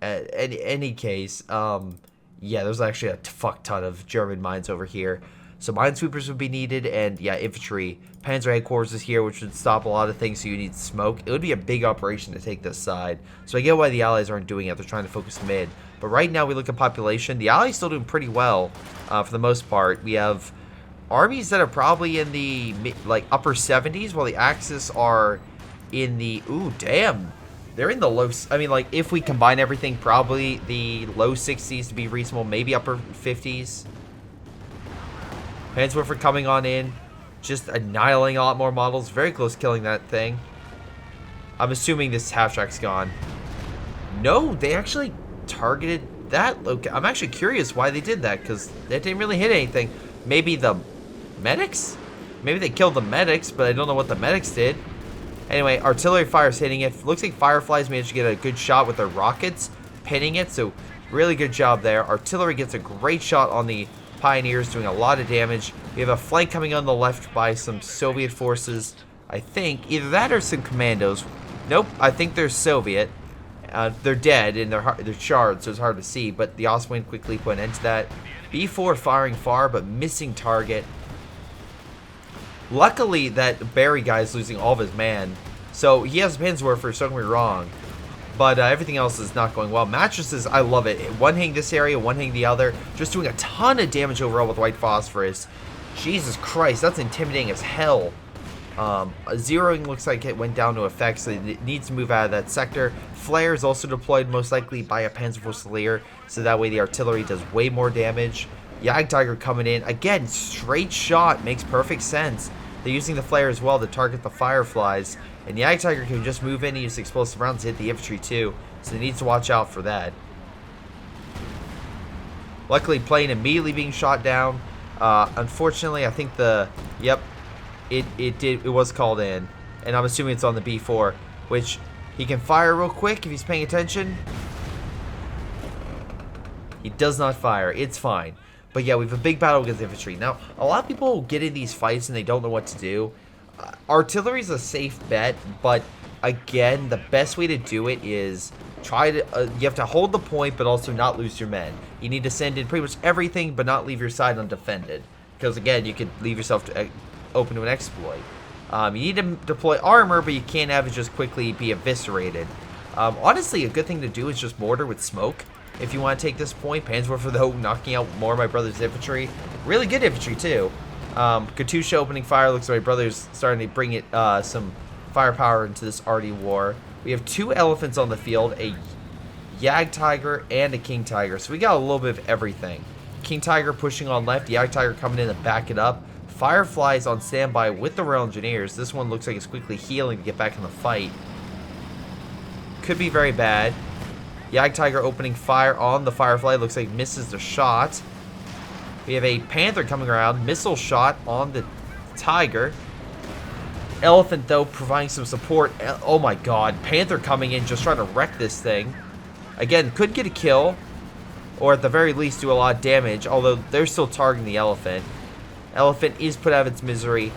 In any case, yeah, there's actually a fuck ton of German mines over here. So minesweepers would be needed, and yeah, infantry. Panzer headquarters is here, which would stop a lot of things, so you need smoke. It would be a big operation to take this side. So I get why the Allies aren't doing it. They're trying to focus mid. But right now, we look at population. The Allies still doing pretty well, for the most part. We have armies that are probably in the, like, upper 70s, while the Axis are in the... Ooh, damn. They're in the low... I mean, like, if we combine everything, probably the low 60s to be reasonable. Maybe upper 50s. Panzerwerfer coming on in, just annihilating a lot more models. Very close to killing that thing. I'm assuming this half-track's gone. No, they actually targeted that location. I'm actually curious why they did that, because they didn't really hit anything. Maybe the medics? Maybe they killed the medics, but I don't know what the medics did. Anyway, artillery fire's hitting it. Looks like Fireflies managed to get a good shot with their rockets, pinning it, so really good job there. Artillery gets a great shot on the Pioneers, doing a lot of damage. We have a flank coming on the left by some Soviet forces. I think either that or some commandos. Nope, I think they're Soviet. They're dead and they're charred, so it's hard to see. But the Ostwind quickly put an end to that. B4 firing far, but missing target. Luckily, that Barry guy is losing all of his man, so he has Panzerwerfer. So don't get me wrong. But everything else is not going well. Mattresses, I love it. One hitting this area, one hitting the other. Just doing a ton of damage overall with white phosphorus. Jesus Christ, that's intimidating as hell. Zeroing looks like it went down to effect, so it needs to move out of that sector. Flare is also deployed most likely by a Panzerfusilier, so that way the artillery does way more damage. Jagdtiger coming in. Again, straight shot. Makes perfect sense. They're using the flare as well to target the Fireflies. And the Jagdtiger can just move in and use explosive rounds to hit the infantry too. So they need to watch out for that. Luckily, plane immediately being shot down. Unfortunately, I think it was called in. And I'm assuming it's on the B4, which he can fire real quick if he's paying attention. He does not fire. It's fine. But yeah, we have a big battle against infantry. Now, a lot of people get in these fights and they don't know what to do. Artillery is a safe bet, but again, the best way to do it is try to, you have to hold the point, but also not lose your men. You need to send in pretty much everything, but not leave your side undefended. Because again, you could leave yourself open to an exploit. You need to deploy armor, but you can't have it just quickly be eviscerated. Honestly, a good thing to do is just mortar with smoke. If you want to take this point, Panzerwerfer though, knocking out more of my brother's infantry. Really good infantry too. Katusha opening fire. Looks like my brother's starting to bring it some firepower into this arty war. We have two elephants on the field, a Jagdtiger and a King Tiger. So we got a little bit of everything. King Tiger pushing on left, Jagdtiger coming in to back it up. Fireflies on standby with the Royal Engineers. This one looks like it's quickly healing to get back in the fight. Could be very bad. Jagdtiger opening fire on the Firefly. Looks like misses the shot. We have a Panther coming around. Missile shot on the Tiger. Elephant, though, providing some support. Oh my god. Panther coming in, just trying to wreck this thing. Again, could get a kill. Or at the very least, do a lot of damage. Although, they're still targeting the Elephant. Elephant is put out of its misery.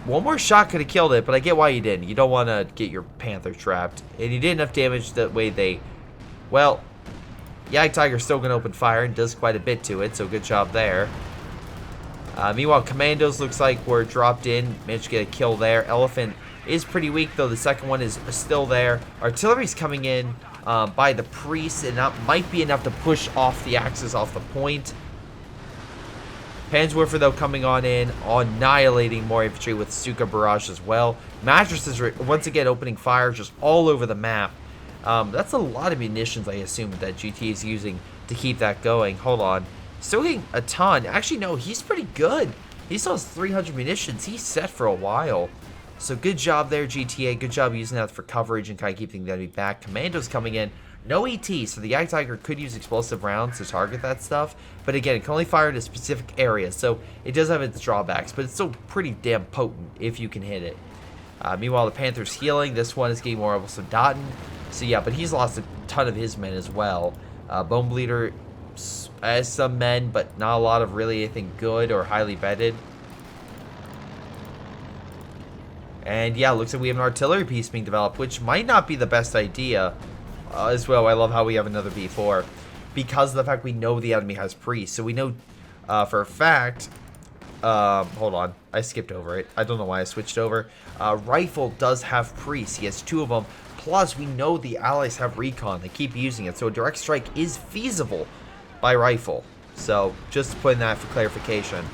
One more shot could have killed it, but I get why you didn't. You don't want to get your Panther trapped. And you did enough damage that way they... Well... Jagdtiger's still going to open fire and does quite a bit to it, so good job there. Meanwhile, Commandos looks like were dropped in. Managed to get a kill there. Elephant is pretty weak, though. The second one is still there. Artillery's coming in by the Priest, and that might be enough to push off the Axis off the point. Panzerwerfer, though, coming on in, annihilating more infantry with Stuka Barrage as well. Mattresses, once again, opening fire just all over the map. That's a lot of munitions, I assume, that GT is using to keep that going. Hold on. Still getting a ton. Actually, no, he's pretty good. He still has 300 munitions. He's set for a while. So good job there, GTA. Good job using that for coverage and kind of keeping the enemy back. Commandos coming in. No ET, so the Jagdtiger could use explosive rounds to target that stuff. But again, it can only fire in a specific area, so it does have its drawbacks. But it's still pretty damn potent if you can hit it. Meanwhile, the Panther's healing. This one is getting more of a Soldaten. So yeah, but he's lost a ton of his men as well. Bone Bleeder has some men, but not a lot of really anything good or highly vetted. And yeah, looks like we have an artillery piece being developed, which might not be the best idea as well. I love how we have another B4 because of the fact we know the enemy has priests. So we know for a fact, hold on, I skipped over it. I don't know why I switched over. Rifle does have priests. He has 2 of them. Plus, we know the allies have recon. They keep using it. So a direct strike is feasible by rifle. So just putting that for clarification.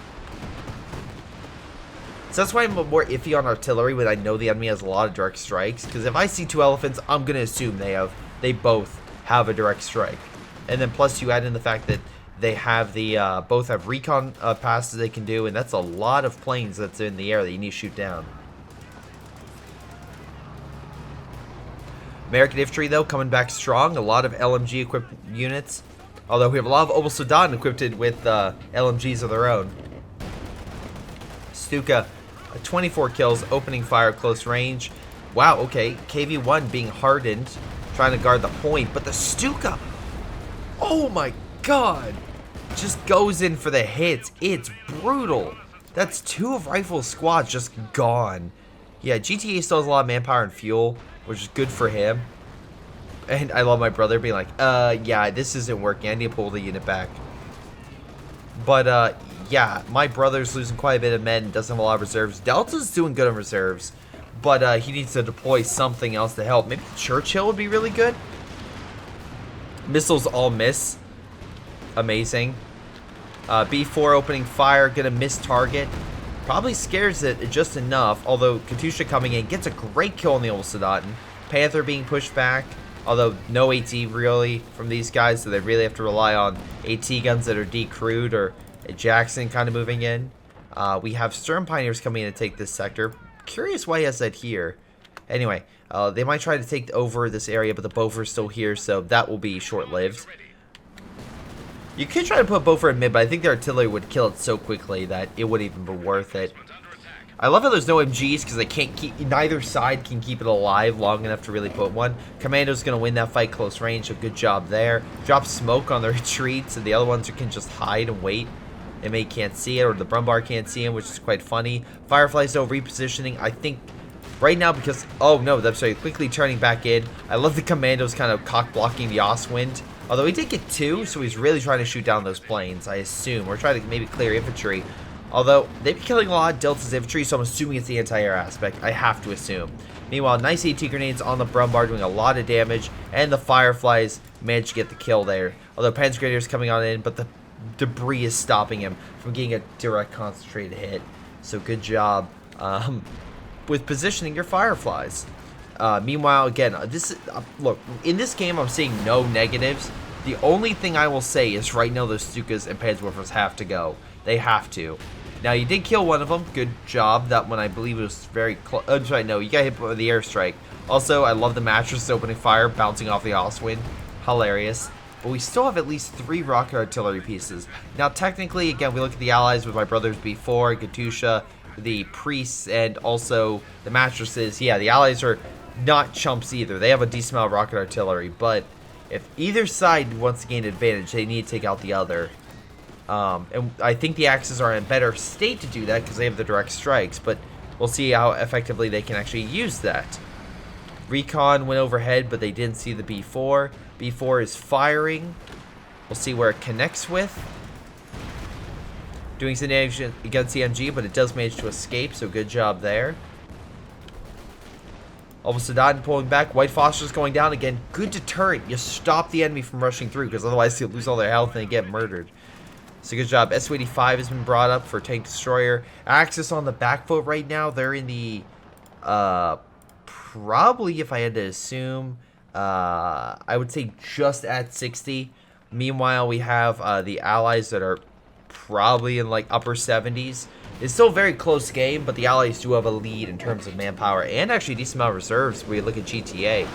So that's why I'm more iffy on artillery when I know the enemy has a lot of direct strikes. Because if I see 2 elephants, I'm going to assume they both have a direct strike. And then plus you add in the fact that they have the both have recon passes they can do. And that's a lot of planes that's in the air that you need to shoot down. American infantry, though, coming back strong. A lot of LMG equipped units. Although we have a lot of Obelsudan equipped with LMGs of their own. Stuka, 24 kills, opening fire close range. Wow, okay. KV-1 being hardened, trying to guard the point. But the Stuka, oh my god, just goes in for the hits. It's brutal. That's 2 of Rifle's squads just gone. Yeah, GTA still has a lot of manpower and fuel, which is good for him. And I love my brother being like, yeah, this isn't working. I need to pull the unit back. But, yeah, my brother's losing quite a bit of men and doesn't have a lot of reserves. Delta's doing good on reserves, but he needs to deploy something else to help. Maybe Churchill would be really good. Missiles all miss. Amazing. B4 opening fire, gonna miss target. Probably scares it just enough, although Katusha coming in gets a great kill on the old Soldaten. Panther being pushed back, although no AT really from these guys, so they really have to rely on AT guns that are decrewed or Jackson kind of moving in. We have Sturm Pioneers coming in to take this sector. Curious why he has that here. Anyway, they might try to take over this area, but the Beaufort's still here, so that will be short-lived. You could try to put Beaufort in mid, but I think the artillery would kill it so quickly that it wouldn't even be worth it. I love how there's no MGs because they can't keep, neither side can keep it alive long enough to really put one. Commando's going to win that fight close range, so good job there. Drop smoke on the retreats, and the other ones can just hide and wait. MA can't see it, or the Brumbar can't see him, which is quite funny. Firefly's though repositioning, I think, right now because, oh no, that's right, quickly turning back in. I love the Commandos kind of cock blocking the Oswind. Although he did get 2, so he's really trying to shoot down those planes, I assume. Or try to maybe clear infantry. Although, they've been killing a lot of Delta's infantry, so I'm assuming it's the anti-air aspect. I have to assume. Meanwhile, nice AT grenades on the Brumbar doing a lot of damage. And the Fireflies managed to get the kill there. Although Panzer Grenadier's coming on in, but the debris is stopping him from getting a direct concentrated hit. So good job with positioning your Fireflies. Meanwhile, again, look, in this game, I'm seeing no negatives. The only thing I will say is right now those Stukas and Panzerwerfers have to go. They have to. Now, you did kill one of them. Good job. That one, I believe, was very close. I'm sorry, no, you got hit with the airstrike. Also, I love the mattress opening fire, bouncing off the Oswind. Hilarious. But we still have at least 3 rocket artillery pieces. Now, technically, again, we look at the allies with my brothers B4, Katusha, the priests, and also the mattresses. Yeah, the allies are not chumps either. They have a decent amount of rocket artillery, but if either side wants to gain advantage, they need to take out the other. And I think the Axis are in a better state to do that because they have the direct strikes, but we'll see how effectively they can actually use that. Recon went overhead, but they didn't see the B4. B4 is firing. We'll see where it connects with. Doing some damage against the MG, but it does manage to escape, so good job there. Obelsudan pulling back. White Foster's going down again. Good deterrent. You stop the enemy from rushing through, because otherwise they'll lose all their health and they get murdered. So good job. Su-85 has been brought up for Tank Destroyer. Axis on the back foot right now. They're in the, probably, if I had to assume, I would say just at 60. Meanwhile, we have the Allies that are probably in like upper 70s. It's still a very close game, but the Allies do have a lead in terms of manpower and actually a decent amount of reserves when you look at GTA.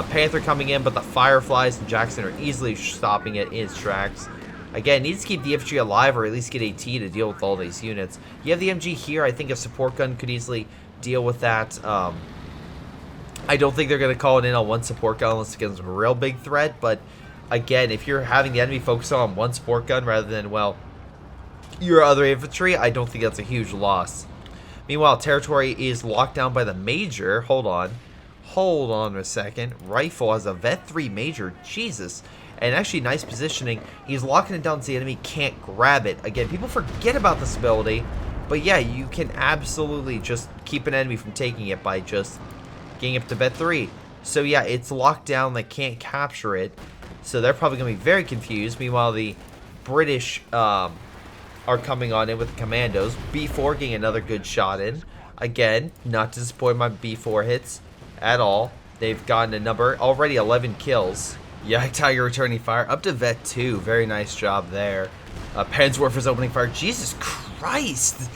Panther coming in, but the Fireflies and Jackson are easily stopping it in its tracks. Again, needs to keep the infantry alive or at least get AT to deal with all these units. You have the MG here. I think a support gun could easily deal with that. I don't think they're going to call it in on one support gun unless it gets a real big threat. But again, if you're having the enemy focus on one support gun rather than, well, your other infantry, I don't think that's a huge loss. Meanwhile, territory is locked down by the Major. Hold on a second. Rifle has a Vet 3 Major. Jesus. And actually, nice positioning. He's locking it down so the enemy can't grab it. Again, people forget about this ability. But yeah, you can absolutely just keep an enemy from taking it by just getting up to Vet 3. So yeah, it's locked down. They can't capture it. So they're probably going to be very confused. Meanwhile, the British are coming on in with the commandos. B4 getting another good shot in. Again, not disappointed by B4 hits at all. They've gotten a number, already 11 kills. Yeah, Tiger returning fire up to Vet 2. Very nice job there. Panzerwerfer's opening fire. Jesus Christ.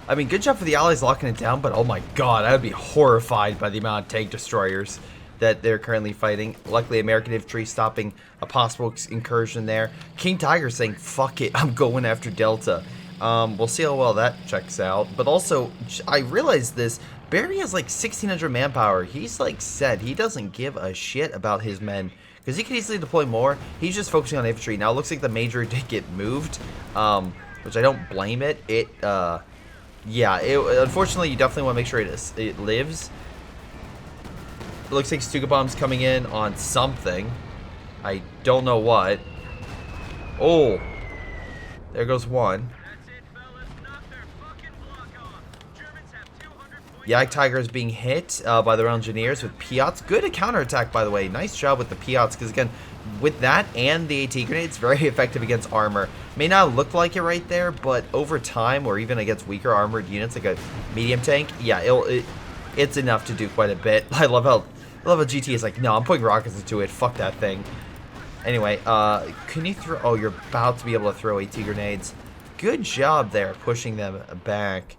I mean, good job for the Allies locking it down, but oh my god, I would be horrified by the amount of tank destroyers that they're currently fighting. Luckily, American infantry stopping a possible incursion there. King Tiger saying, fuck it, I'm going after Delta. We'll see how well that checks out. But also, I realized this, Barry has like 1,600 manpower. He's like said, he doesn't give a shit about his men, because he could easily deploy more. He's just focusing on infantry. Now, it looks like the Major did get moved, which I don't blame it. Yeah, unfortunately, you definitely want to make sure it lives. It looks like Stuka Bomb's coming in on something. I don't know what. Oh, there goes one. Yak Tiger is being hit by their engineers with Piats. Good counterattack, by the way. Nice job with the Piats, because again, with that and the AT grenade, it's very effective against armor. May not look like it right there, but over time, or even against weaker armored units like a medium tank, yeah, it's enough to do quite a bit. I love how GT is like, no, I'm putting rockets into it. Fuck that thing. Anyway, can you throw? Oh, you're about to be able to throw AT grenades. Good job there, pushing them back.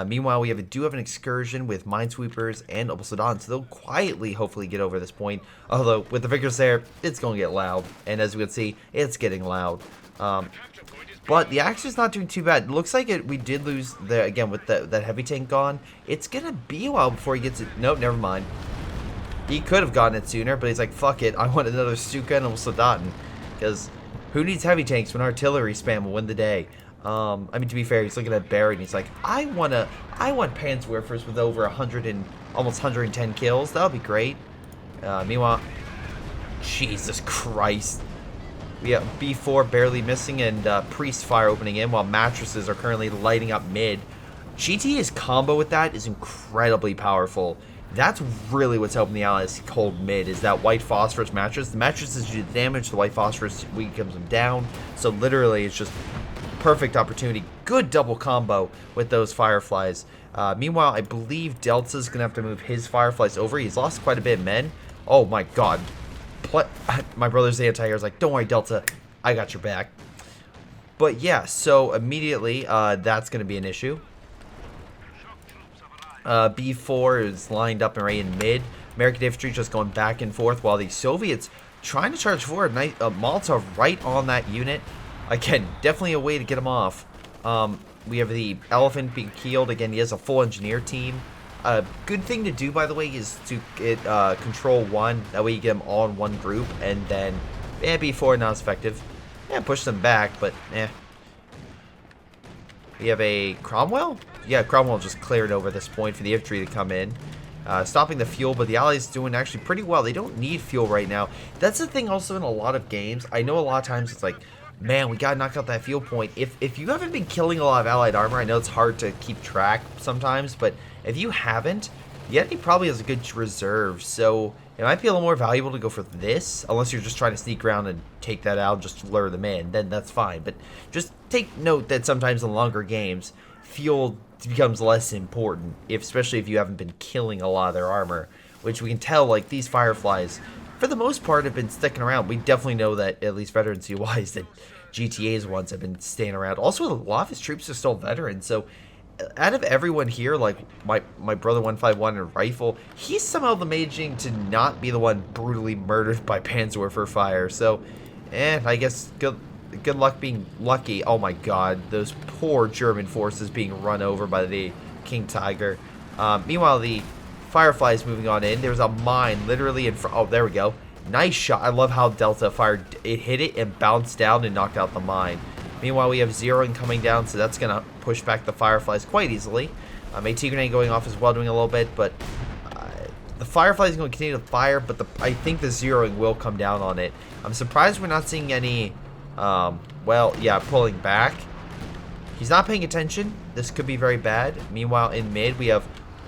Meanwhile, we do have an excursion with Minesweepers and Obelsadon, so they'll quietly, hopefully, get over this point. Although, with the Vickers there, it's going to get loud. And as we can see, it's getting loud. But the Axe's not doing too bad. It looks like we did lose, again, with that heavy tank gone. It's going to be a while before he gets it. Nope, never mind. He could have gotten it sooner, but he's like, fuck it, I want another Stuka and Obelsadon. Because who needs heavy tanks when artillery spam will win the day? I mean, to be fair, he's looking at Barry and he's like, I want Panzerwerfers with over 100 and almost 110 kills. That would be great. Meanwhile, Jesus Christ. We have B4 barely missing and Priest Fire opening in while Mattresses are currently lighting up mid. GTA's combo with that is incredibly powerful. That's really what's helping the Allies hold mid, is that white phosphorus mattress. The mattresses do damage, the white phosphorus weakens them down. So literally, it's just perfect opportunity. Good double combo with those Fireflies. Meanwhile, I believe Delta's going to have to move his Fireflies over. He's lost quite a bit of men. Oh my god. My brother's anti-air is like, don't worry, Delta. I got your back. But yeah, so immediately, that's going to be an issue. B4 is lined up and right in mid. American infantry just going back and forth while the Soviets trying to charge forward. Molotov right on that unit. Again, definitely a way to get him off. We have the Elephant being keeled. Again, he has a full engineer team. Good thing to do, by the way, is to get control one. That way you get them all in one group. And then, B4 not as effective. Yeah, push them back, but We have a Cromwell? Yeah, Cromwell just cleared over this point for the infantry to come in. Stopping the fuel, but the Allies doing actually pretty well. They don't need fuel right now. That's the thing also in a lot of games. I know a lot of times it's like, man, we gotta knock out that fuel point. If you haven't been killing a lot of Allied armor, I know it's hard to keep track sometimes, but if you haven't, the enemy probably has a good reserve, so it might be a little more valuable to go for this, unless you're just trying to sneak around and take that out, just lure them in, then that's fine. But just take note that sometimes in longer games, fuel becomes less important, especially if you haven't been killing a lot of their armor, which we can tell, like, these Fireflies, for the most part, have been sticking around. We definitely know that, at least veterancy-wise, that GTA's ones have been staying around. Also, a lot of his troops are still veterans, so out of everyone here, like my brother 151 and Rifle, he's somehow managing to not be the one brutally murdered by Panzerwerfer fire. So, I guess good luck being lucky. Oh my god, those poor German forces being run over by the King Tiger. Meanwhile, the Fireflies moving on in. There's a mine literally in front. Oh, there we go. Nice shot. I love how Delta fired. It hit it and bounced down and knocked out the mine. Meanwhile, we have Zeroing coming down, so that's going to push back the Fireflies quite easily. AT grenade going off as well, doing a little bit, but the Firefly is going to continue to fire, but I think the zeroing will come down on it. I'm surprised we're not seeing any, well, yeah, pulling back. He's not paying attention. This could be very bad. Meanwhile, in mid, we have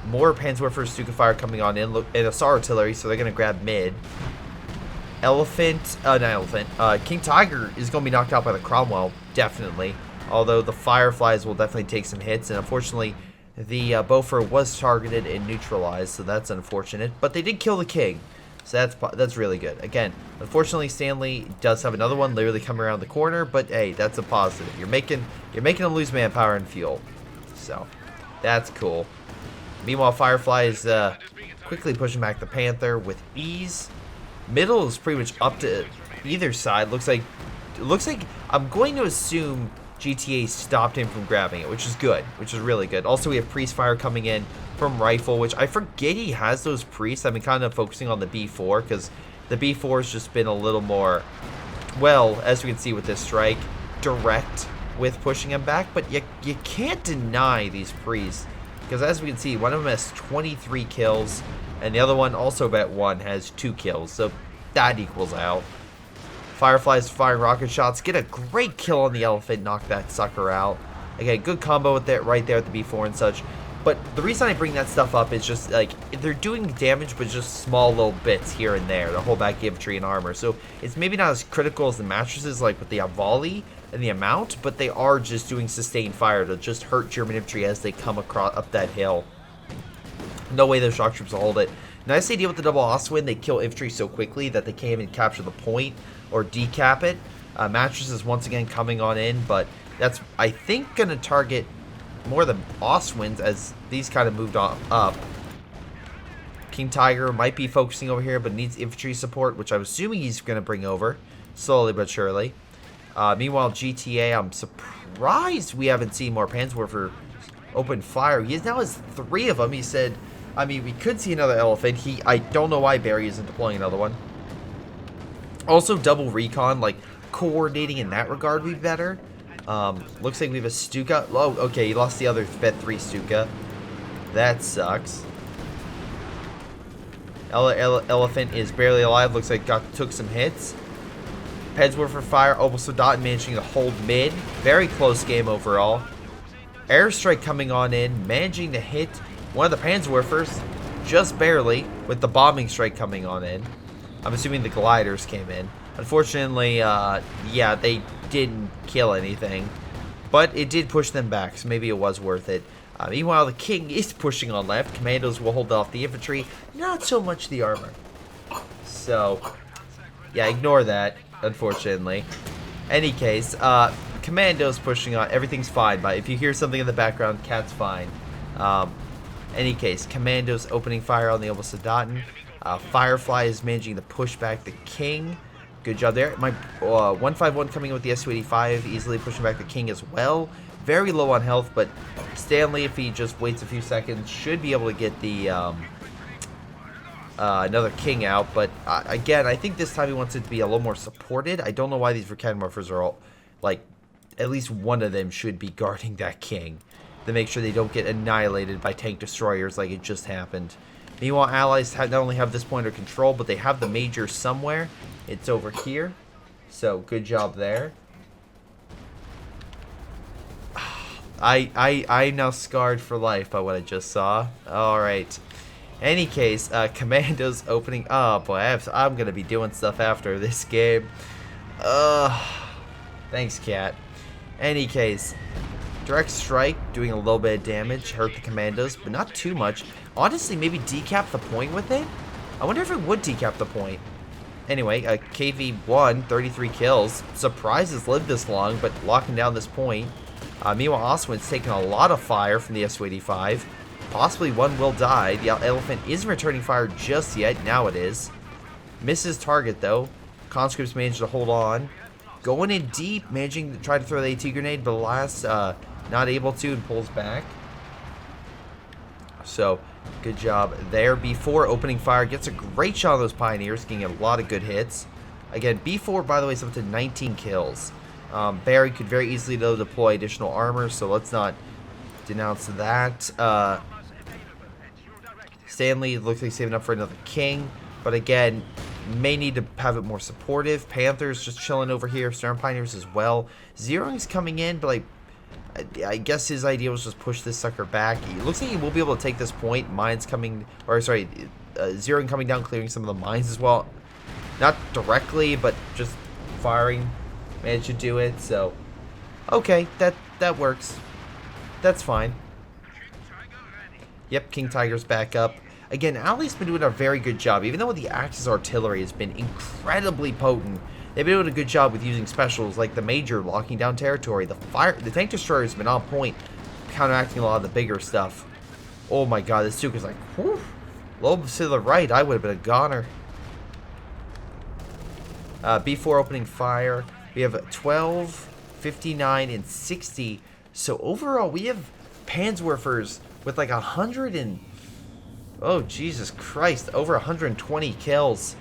more Panzerwerfer Stuka fire coming on in, and Assault Artillery, so they're going to grab mid. King Tiger is going to be knocked out by the Cromwell, definitely. Although the Fireflies will definitely take some hits, and unfortunately, the Bofur was targeted and neutralized, so that's unfortunate. But they did kill the King, so that's really good. Again, unfortunately, Stanley does have another one literally coming around the corner, but hey, that's a positive. You're making them lose manpower and fuel, so that's cool. Meanwhile, Firefly is quickly pushing back the Panther with ease. Middle is pretty much up to either side. Looks like I'm going to assume GTA stopped him from grabbing it, which is good, which is really good. Also, we have Priest Fire coming in from Rifle, which I forget he has those Priests. I've been kind of focusing on the B4 because the B4 has just been a little more, well, as we can see with this strike, direct with pushing him back. But you can't deny these Priests because, as we can see, one of them has 23 kills, and the other one, also bet 1, has 2 kills. So that equals out. Fireflies firing rocket shots, get a great kill on the Elephant, knock that sucker out. Again, good combo with that right there at the B4 and such. But the reason I bring that stuff up is just like they're doing damage, but just small little bits here and there to hold back infantry and armor. So it's maybe not as critical as the mattresses, like with the volley and the amount, but they are just doing sustained fire to just hurt German infantry as they come across up that hill. No way those shock troops will hold it. Nice idea with the double Ostwind. They kill infantry so quickly that they can't even capture the point or decap it. Mattresses once again coming on in, but that's, I think, going to target more the Ostwinds as these kind of moved on up. King Tiger might be focusing over here, but needs infantry support, which I'm assuming he's going to bring over slowly but surely. Meanwhile, GTA, I'm surprised we haven't seen more Panzerwerfer open fire. He now has 3 of them. He said, I mean, we could see another Elephant. I don't know why Barry isn't deploying another one. Also, double recon, like, coordinating in that regard would be better. Looks like we have a Stuka. Oh, okay, he lost the other Bet 3 Stuka. That sucks. Elephant is barely alive. Looks like took some hits. Panzerwerfer fire. Obelsodat managing to hold mid. Very close game overall. Airstrike coming on in, managing to hit one of the Panzerwerfers, just barely, with the bombing strike coming on in. I'm assuming the gliders came in. Unfortunately, yeah, they didn't kill anything, but it did push them back, so maybe it was worth it. Meanwhile, the King is pushing on left. Commandos will hold off the infantry, not so much the armor. So, yeah, ignore that, unfortunately. Any case, Commandos pushing on. Everything's fine, but if you hear something in the background, cat's fine. Any case, Commandos opening fire on the Obelsodaten. Firefly is managing to push back the King. Good job there. My 151 coming in with the Su-85, easily pushing back the King as well. Very low on health, but Stanley, if he just waits a few seconds, should be able to get the another King out. But again, I think this time he wants it to be a little more supported. I don't know why these Verkehrmorphers are all, like, at least one of them should be guarding that King to make sure they don't get annihilated by tank destroyers like it just happened. Meanwhile, allies not only have this point of control, but they have the major somewhere. It's over here. So, good job there. I'm now scarred for life by what I just saw. Alright. Any case, Commandos opening. Oh boy, I'm going to be doing stuff after this game. Thanks, Cat. Any case, direct strike doing a little bit of damage, hurt the Commandos, but not too much. Honestly, maybe decap the point with it? I wonder if it would decap the point. Anyway, KV-1, 33 kills. Surprises lived this long, but locking down this point. Meanwhile, Ostwind's taking a lot of fire from the Su-85. Possibly one will die. The Elephant isn't returning fire just yet. Now it is. Misses target, though. Conscripts managed to hold on. Going in deep, managing to try to throw the AT grenade, but alas, not able to, and pulls back. So, good job there. B4 opening fire, gets a great shot on those Pioneers, getting a lot of good hits. Again, B4, by the way, is up to 19 kills. Barry could very easily, though, deploy additional armor, so let's not Denounce that. Stanley looks like he's saving up for another king. But again, may need to have it more supportive. Panthers just chilling over here. Stern Pioneers as well. Zeroing's coming in, but like, I guess his idea was just push this sucker back. It looks like he will be able to take this point. Mines coming, or sorry, Zeroing coming down, clearing some of the mines as well. Not directly, but just firing. Managed to do it, so okay, that works. That's fine. Yep, King Tiger's back up. Again, Ali's been doing a very good job. Even though the Axis artillery has been incredibly potent, they've been doing a good job with using specials like the Major locking down territory. The tank destroyer has been on point, counteracting a lot of the bigger stuff. Oh my god, this Duke is like, whew. Low to the right, I would have been a goner. B4 opening fire. We have 12, 59, and 60. So overall, we have Panzerwerfers with like 100 and... oh, Jesus Christ. Over 120 kills.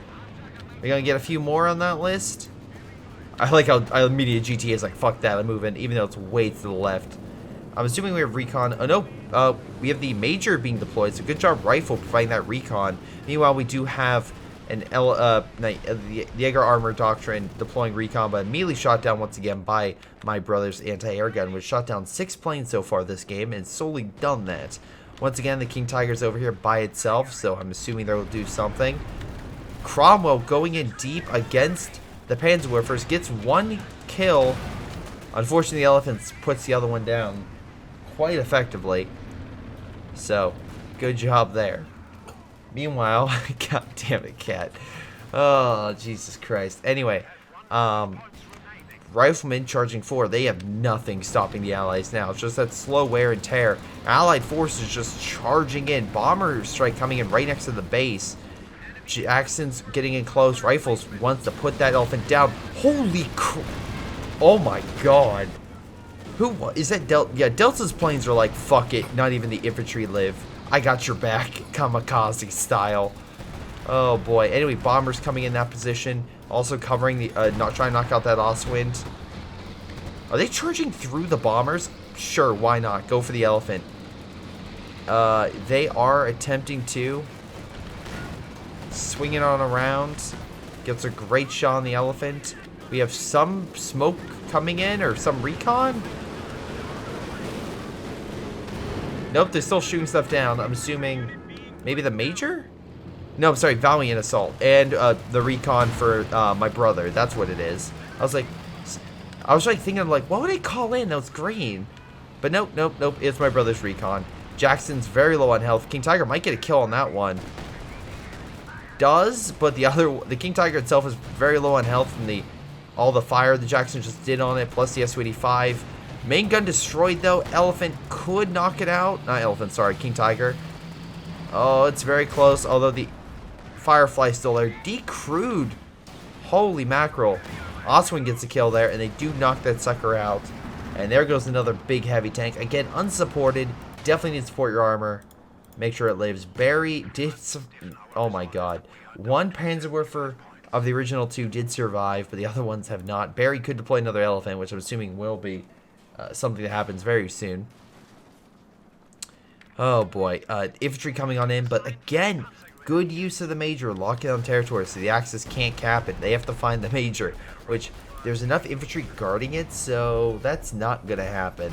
Are we going to get a few more on that list? I like how immediately GTA is like, fuck that, I'm moving, even though it's way to the left. I'm assuming we have recon. Oh, no. We have the Major being deployed, so good job, Rifle, providing that recon. Meanwhile, we do have the Jaeger Armor Doctrine deploying recon, but immediately shot down once again by my brother's anti-air gun, which shot down 6 planes so far this game, and solely done that. Once again, the King Tiger's over here by itself, so I'm assuming they will do something. Cromwell going in deep against the Panzerwerfers, gets 1 kill. Unfortunately, the Elephants puts the other one down quite effectively. So, good job there. Meanwhile, god damn it, cat. Oh, Jesus Christ. Anyway, Riflemen charging forward. They have nothing stopping the Allies now. It's just that slow wear and tear. Allied forces just charging in. Bomber strike coming in right next to the base. Jackson's getting in close. Rifles wants to put that elephant down. Holy crap. Oh my god. Who is that? Yeah, Delta's planes are like, fuck it. Not even the infantry live. I got your back, kamikaze style. Oh boy. Anyway, bombers coming in that position, also covering the not trying to knock out that Ostwind. Are they charging through the bombers? Sure, why not? Go for the elephant. They are attempting to swing it on around. Gets a great shot on the elephant. We have some smoke coming in, or some recon. Nope, they're still shooting stuff down. I'm assuming maybe the Major? No, I'm sorry, Valiant Assault. And the recon for my brother. That's what it is. I was like thinking, like, what would I call in? That was green. But nope. It's my brother's recon. Jackson's very low on health. King Tiger might get a kill on that one. Does, but the King Tiger itself is very low on health from all the fire the Jackson just did on it, plus the Su-85. Main gun destroyed, though. Elephant could knock it out. Not Elephant, sorry. King Tiger. Oh, it's very close, although the Firefly's still there. Decrewed. Holy mackerel. Oswin gets a kill there, and they do knock that sucker out. And there goes another big heavy tank. Again, unsupported. Definitely need to support your armor. Make sure it lives. Barry did some... oh my god. One Panzerwerfer of the original 2 did survive, but the other ones have not. Barry could deploy another elephant, which I'm assuming will be something that happens very soon. Oh boy. Infantry coming on in, but again, good use of the Major, locking down territory, so the Axis can't cap it. They have to find the Major, which there's enough infantry guarding it, so that's not going to happen.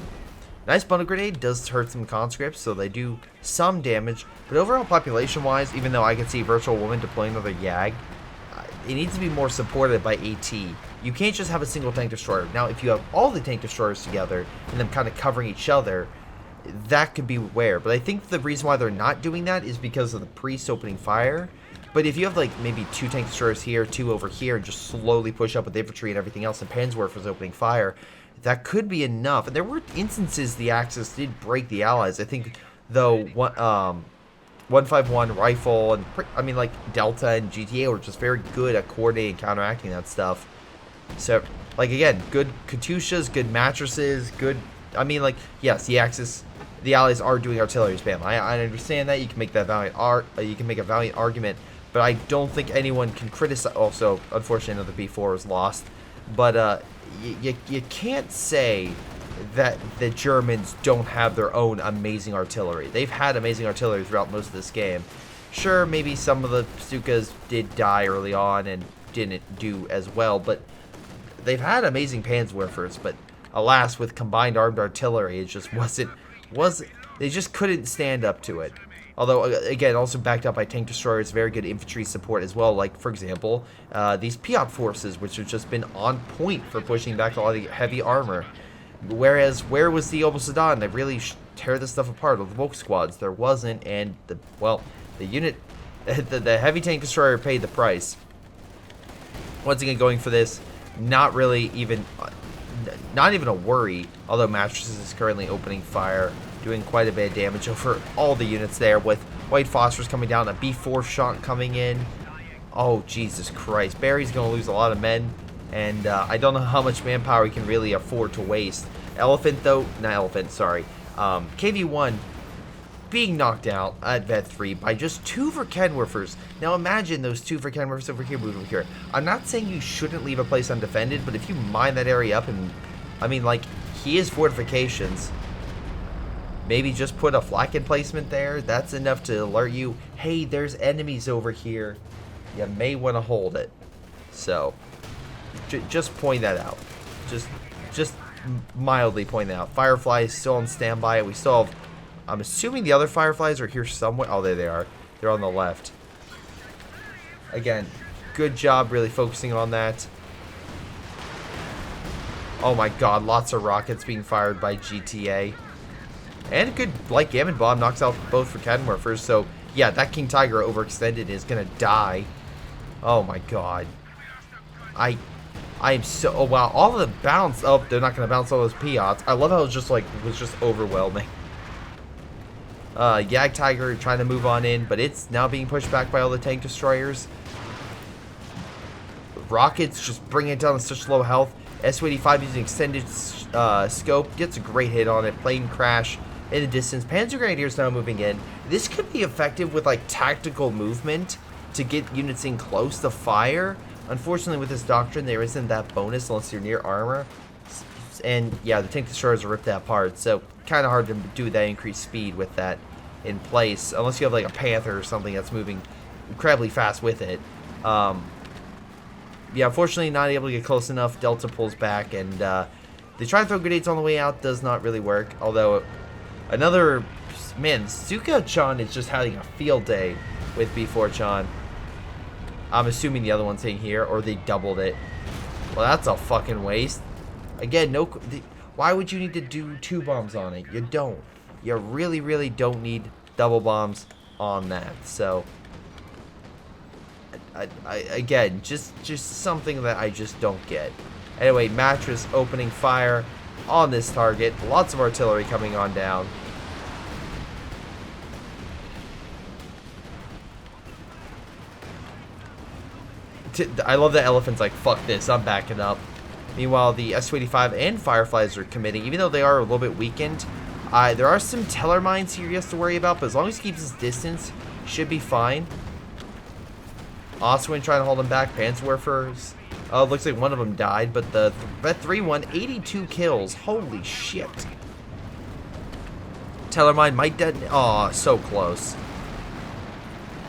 Nice bundle grenade, does hurt some conscripts, so they do some damage, but overall population-wise, even though I can see Virtual Woman deploying another YAG, it needs to be more supported by AT. You can't just have a single tank destroyer. Now, if you have all the tank destroyers together and them kind of covering each other, that could be rare. But I think the reason why they're not doing that is because of the priest opening fire. But if you have like maybe 2 tank destroyers here, 2 over here, and just slowly push up with infantry and everything else, and Panzerwerfer's opening fire, that could be enough. And there were instances the Axis did break the Allies. I think, though, 151 Rifle and I mean like Delta and GTA were just very good at coordinating and counteracting that stuff. So, like, again, good Katyushas, good mattresses, good... I mean, like, yes, the Axis, the Allies are doing artillery spam. I understand that. You can make that you can make a valiant argument, but I don't think anyone can criticize... also, unfortunately, another B4 is lost. But, you can't say that the Germans don't have their own amazing artillery. They've had amazing artillery throughout most of this game. Sure, maybe some of the Stukas did die early on and didn't do as well, but they've had amazing Panzerwerfers, but alas, with combined armed artillery, it just they just couldn't stand up to it. Although, again, also backed up by tank destroyers, very good infantry support as well. Like, for example, these Piat forces, which have just been on point for pushing back a lot of the heavy armor. Whereas, where was the Obosedan? They really tear this stuff apart with the Volk squads. There wasn't, and, the unit, the heavy tank destroyer paid the price. Once again, going for this, not really even, not even a worry, although Mattresses is currently opening fire, doing quite a bit of damage over all the units there, with White Phosphorus coming down, a B4 shot coming in. Oh, Jesus Christ. Barry's going to lose a lot of men, and I don't know how much manpower he can really afford to waste. KV-1 being knocked out at Vet 3 by just 2 Verkenwerfers. Now imagine those 2 Verkenwerfers over here, moving here. I'm not saying you shouldn't leave a place undefended, but if you mine that area up, and I mean, like, he is fortifications, maybe just put a flak emplacement there. That's enough to alert you, hey, there's enemies over here. You may want to hold it. So, just point that out. Just mildly point that out. Firefly is still on standby. We still have, I'm assuming the other Fireflies are here somewhere. Oh, there they are. They're on the left. Again, good job really focusing on that. Oh my god, lots of rockets being fired by GTA. And a good light Gammon bomb knocks out both Verkenwerfers. So, yeah, that King Tiger overextended is going to die. Oh my god. I am so... Oh, wow. All of the bounce... Oh, they're not going to bounce all those Piats. I love how it was just overwhelming. Yag Tiger trying to move on in, but it's now being pushed back by all the tank destroyers. Rockets just bringing it down to such low health. Su-85 using extended scope. Gets a great hit on it. Plane crash in the distance. Panzer Grenadiers now moving in. This could be effective with, like, tactical movement to get units in close to fire. Unfortunately, with this doctrine, there isn't that bonus unless you're near armor. And, yeah, the tank destroyers are ripped that apart. So, kind of hard to do that increased speed with that in place. Unless you have, like, a Panther or something that's moving incredibly fast with it. Yeah, unfortunately, not able to get close enough. Delta pulls back, and they try to throw grenades on the way out. Does not really work. Although, another... Man, Suka-chan is just having a field day with B4-chan. I'm assuming the other one's in here, or they doubled it. Well, that's a fucking waste. Again, no... Why would you need to do 2 bombs on it? You don't. You really, really don't need double bombs on that. So... again, just something that I just don't get. Anyway, Mattress opening fire on this target. Lots of artillery coming on down. I love that Elephant's like, fuck this, I'm backing up. Meanwhile, the Su-85 and Fireflies are committing, even though they are a little bit weakened. There are some Teller mines here he has to worry about, but as long as he keeps his distance, should be fine. Oswin trying to hold him back. Panzerwerfers. Oh, looks like one of them died, but the Vet 3-1, 82 kills. Holy shit. Tellermine might detonate. Aw, so close.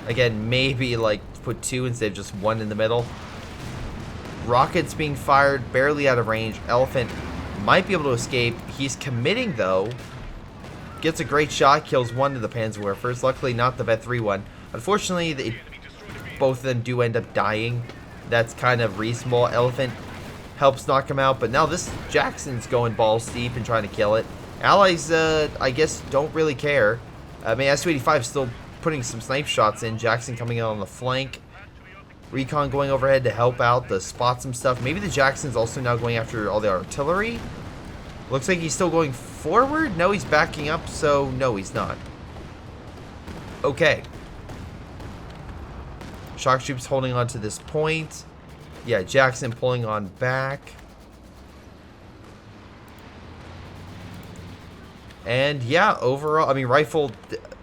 Again, maybe like put 2 instead of just 1 in the middle. Rockets being fired, barely out of range. Elephant might be able to escape. He's committing though. Gets a great shot, kills 1 of the Panzerwerfers. Luckily, not the Vet 3-1. Unfortunately, both of them do end up dying. That's kind of reasonable. Elephant helps knock him out, but now this Jackson's going balls deep and trying to kill it. Allies, I guess, don't really care. I mean, Su-85 still putting some snipe shots in. Jackson coming in on the flank. Recon going overhead to help out, to spot some stuff. Maybe the Jackson's also now going after all the artillery. Looks like he's still going forward. No, he's backing up, so no, he's not. Okay. Shock troops holding on to this point. Yeah, Jackson pulling on back. And yeah, overall, I mean, Rifle,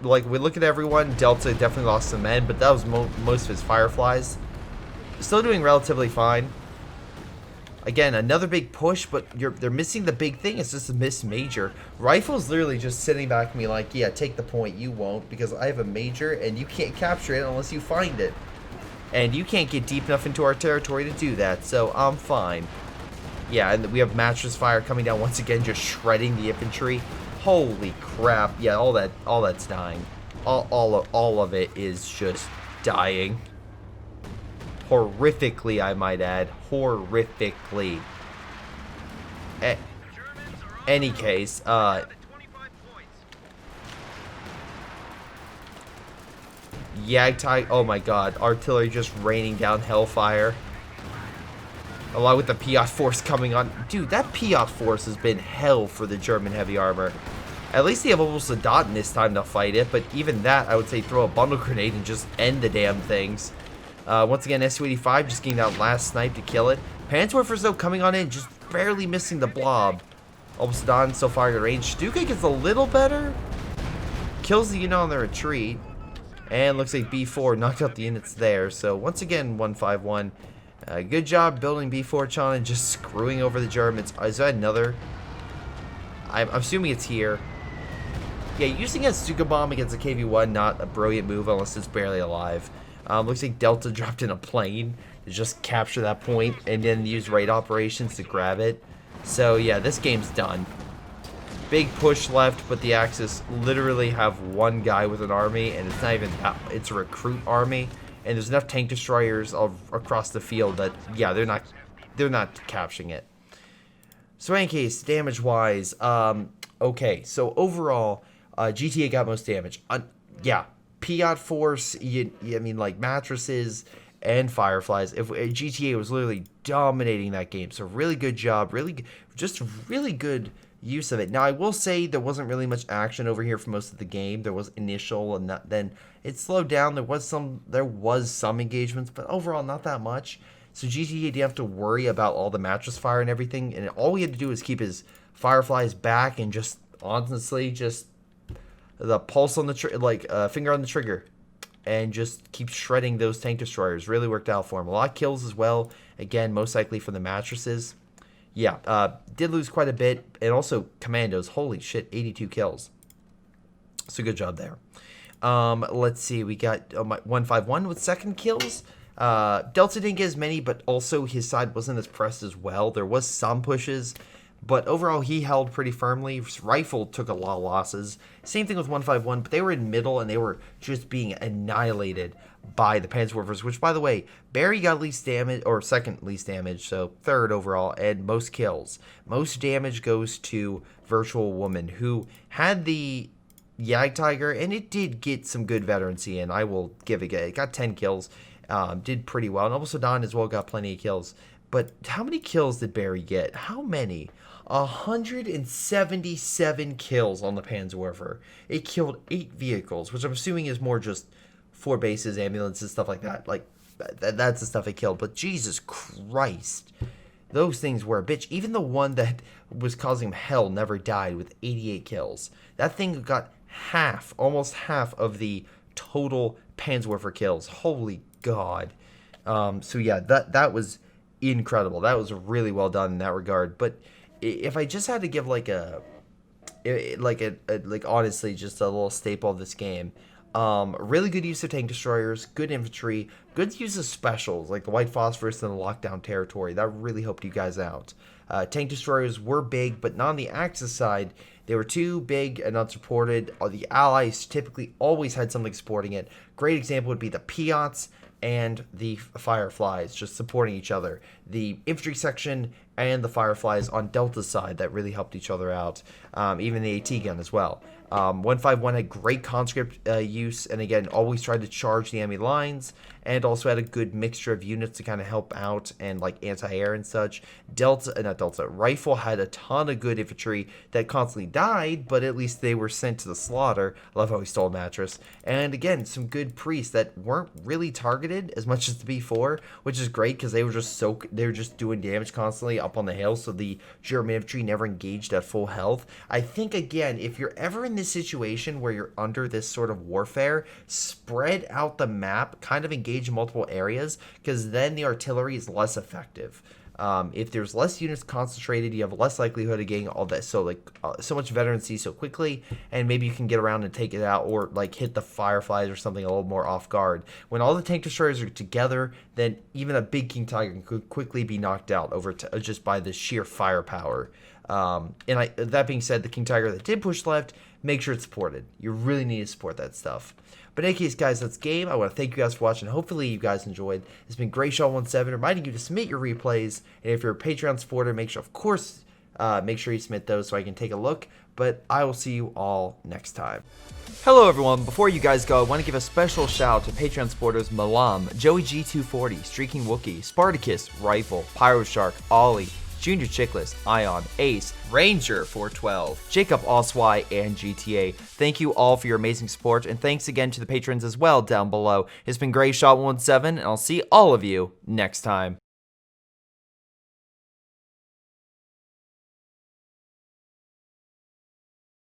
like, we look at everyone, Delta definitely lost some men, but that was most of his Fireflies. Still doing relatively fine. Again, another big push, but they're missing the big thing. It's just a miss major. Rifle's literally just sitting back at me like, yeah, take the point. You won't, because I have a major, and you can't capture it unless you find it. And you can't get deep enough into our territory to do that, so I'm fine. Yeah, and we have mattress fire coming down once again, just shredding the infantry. Holy crap! Yeah, all that's dying. All of it is just dying. Horrifically, I might add. Horrifically. Any case, Yagtai, oh my god, artillery just raining down hellfire. Along with the Piat force coming on. Dude, that Piat force has been hell for the German heavy armor. At least they have almost a dot in this time to fight it, but even that, I would say throw a bundle grenade and just end the damn things. Once again, Su-85 just getting that last snipe to kill it. Panzerwerfers, though, coming on in, just barely missing the blob. Obsidian still firing at range. Stuka gets a little better. Kills the unit on the retreat. And looks like B4 knocked out the units there. So, once again, 151. Good job building B4, Chon, and just screwing over the Germans. Is that another? I'm assuming it's here. Yeah, using a Stuka bomb against a KV-1, not a brilliant move unless it's barely alive. Looks like Delta dropped in a plane to just capture that point and then use raid operations to grab it. So, yeah, this game's done. Big push left, but the Axis literally have one guy with an army, and it's not even that, it's a recruit army. And there's enough tank destroyers across the field that, yeah, they're not capturing it. So in any case, damage-wise, okay. So overall, GTA got most damage. Yeah, Piat force, I mean, like, mattresses and fireflies. If GTA was literally dominating that game. So really good job. Just really good use of it. Now, I will say there wasn't really much action over here for most of the game. There was initial, and then it slowed down. There was some engagements, but overall not that much. So GTA didn't have to worry about all the mattress fire and everything, and all he had to do was keep his fireflies back and just honestly just the pulse on the finger on the trigger, and just keep shredding those tank destroyers. Really worked out for him. A lot of kills as well. Again, most likely from the mattresses. Yeah, did lose quite a bit, and also commandos. Holy shit, 82 kills. So good job there. Let's see, we got 151 with second kills. Delta didn't get as many, but also his side wasn't as pressed as well. There was some pushes, but overall he held pretty firmly. Rifle took a lot of losses. Same thing with 151, but they were in middle, and they were just being annihilated by the Panzerwerfers, which, by the way, Barry got least damage, or second least damage, so third overall, and most kills. Most damage goes to Virtual Woman, who had the Jagdtiger, and it did get some good veterancy in. I will give it. It got 10 kills, did pretty well, and also Don as well got plenty of kills. But how many kills did Barry get? How many? 177 kills on the Panzerwerfer. It killed 8 vehicles, which I'm assuming is more just 4 bases, ambulances, stuff like that. Like, that's the stuff it killed. But Jesus Christ, those things were a bitch. Even the one that was causing him hell never died with 88 kills. That thing got almost half of the total Panzerwerfer kills. Holy God. So yeah, that was incredible. That was really well done in that regard. But if I just had to give honestly just a little staple of this game, really good use of tank destroyers, good infantry, good use of specials like the White Phosphorus and the Lockdown Territory. That really helped you guys out. Tank destroyers were big, but not on the Axis side. They were too big and unsupported. The Allies typically always had something supporting it. Great example would be the Piats and the Fireflies just supporting each other. The infantry section and the Fireflies on Delta's side that really helped each other out. Even the AT gun as well. 151 had great conscript use, and again, always tried to charge the enemy lines, and also had a good mixture of units to kind of help out, and like anti-air and such. Rifle had a ton of good infantry that constantly died, but at least they were sent to the slaughter. I love how he stole a mattress. And again, some good priests that weren't really targeted as much as the B4, which is great because they were just doing damage constantly up on the hill, so the German infantry never engaged at full health. I think, again, if you're ever in this situation where you're under this sort of warfare, spread out the map, kind of engage multiple areas, because then the artillery is less effective. If there's less units concentrated, you have less likelihood of getting all that. So like so much veterancy so quickly, and maybe you can get around and take it out, or like hit the fireflies or something a little more off guard. When all the tank destroyers are together, then even a big King Tiger could quickly be knocked out over just by the sheer firepower. That being said, the King Tiger that did push left, make sure it's supported. You really need to support that stuff. But in any case, guys, that's game. I want to thank you guys for watching. Hopefully you guys enjoyed. It's been Greyshot17 reminding you to submit your replays. And if you're a Patreon supporter, make sure, of course, make sure you submit those so I can take a look. But I will see you all next time. Hello, everyone. Before you guys go, I want to give a special shout out to Patreon supporters Milam, Joey G240, Streakingwookie, Spartycus, Rifle, Pyroshark, Ollie, JrChicklis, Ion, Ace, Ranger 412, Jakub, Ocwieja, and GTA. Thank you all for your amazing support, and thanks again to the patrons as well down below. It's been Greyshot17, and I'll see all of you next time.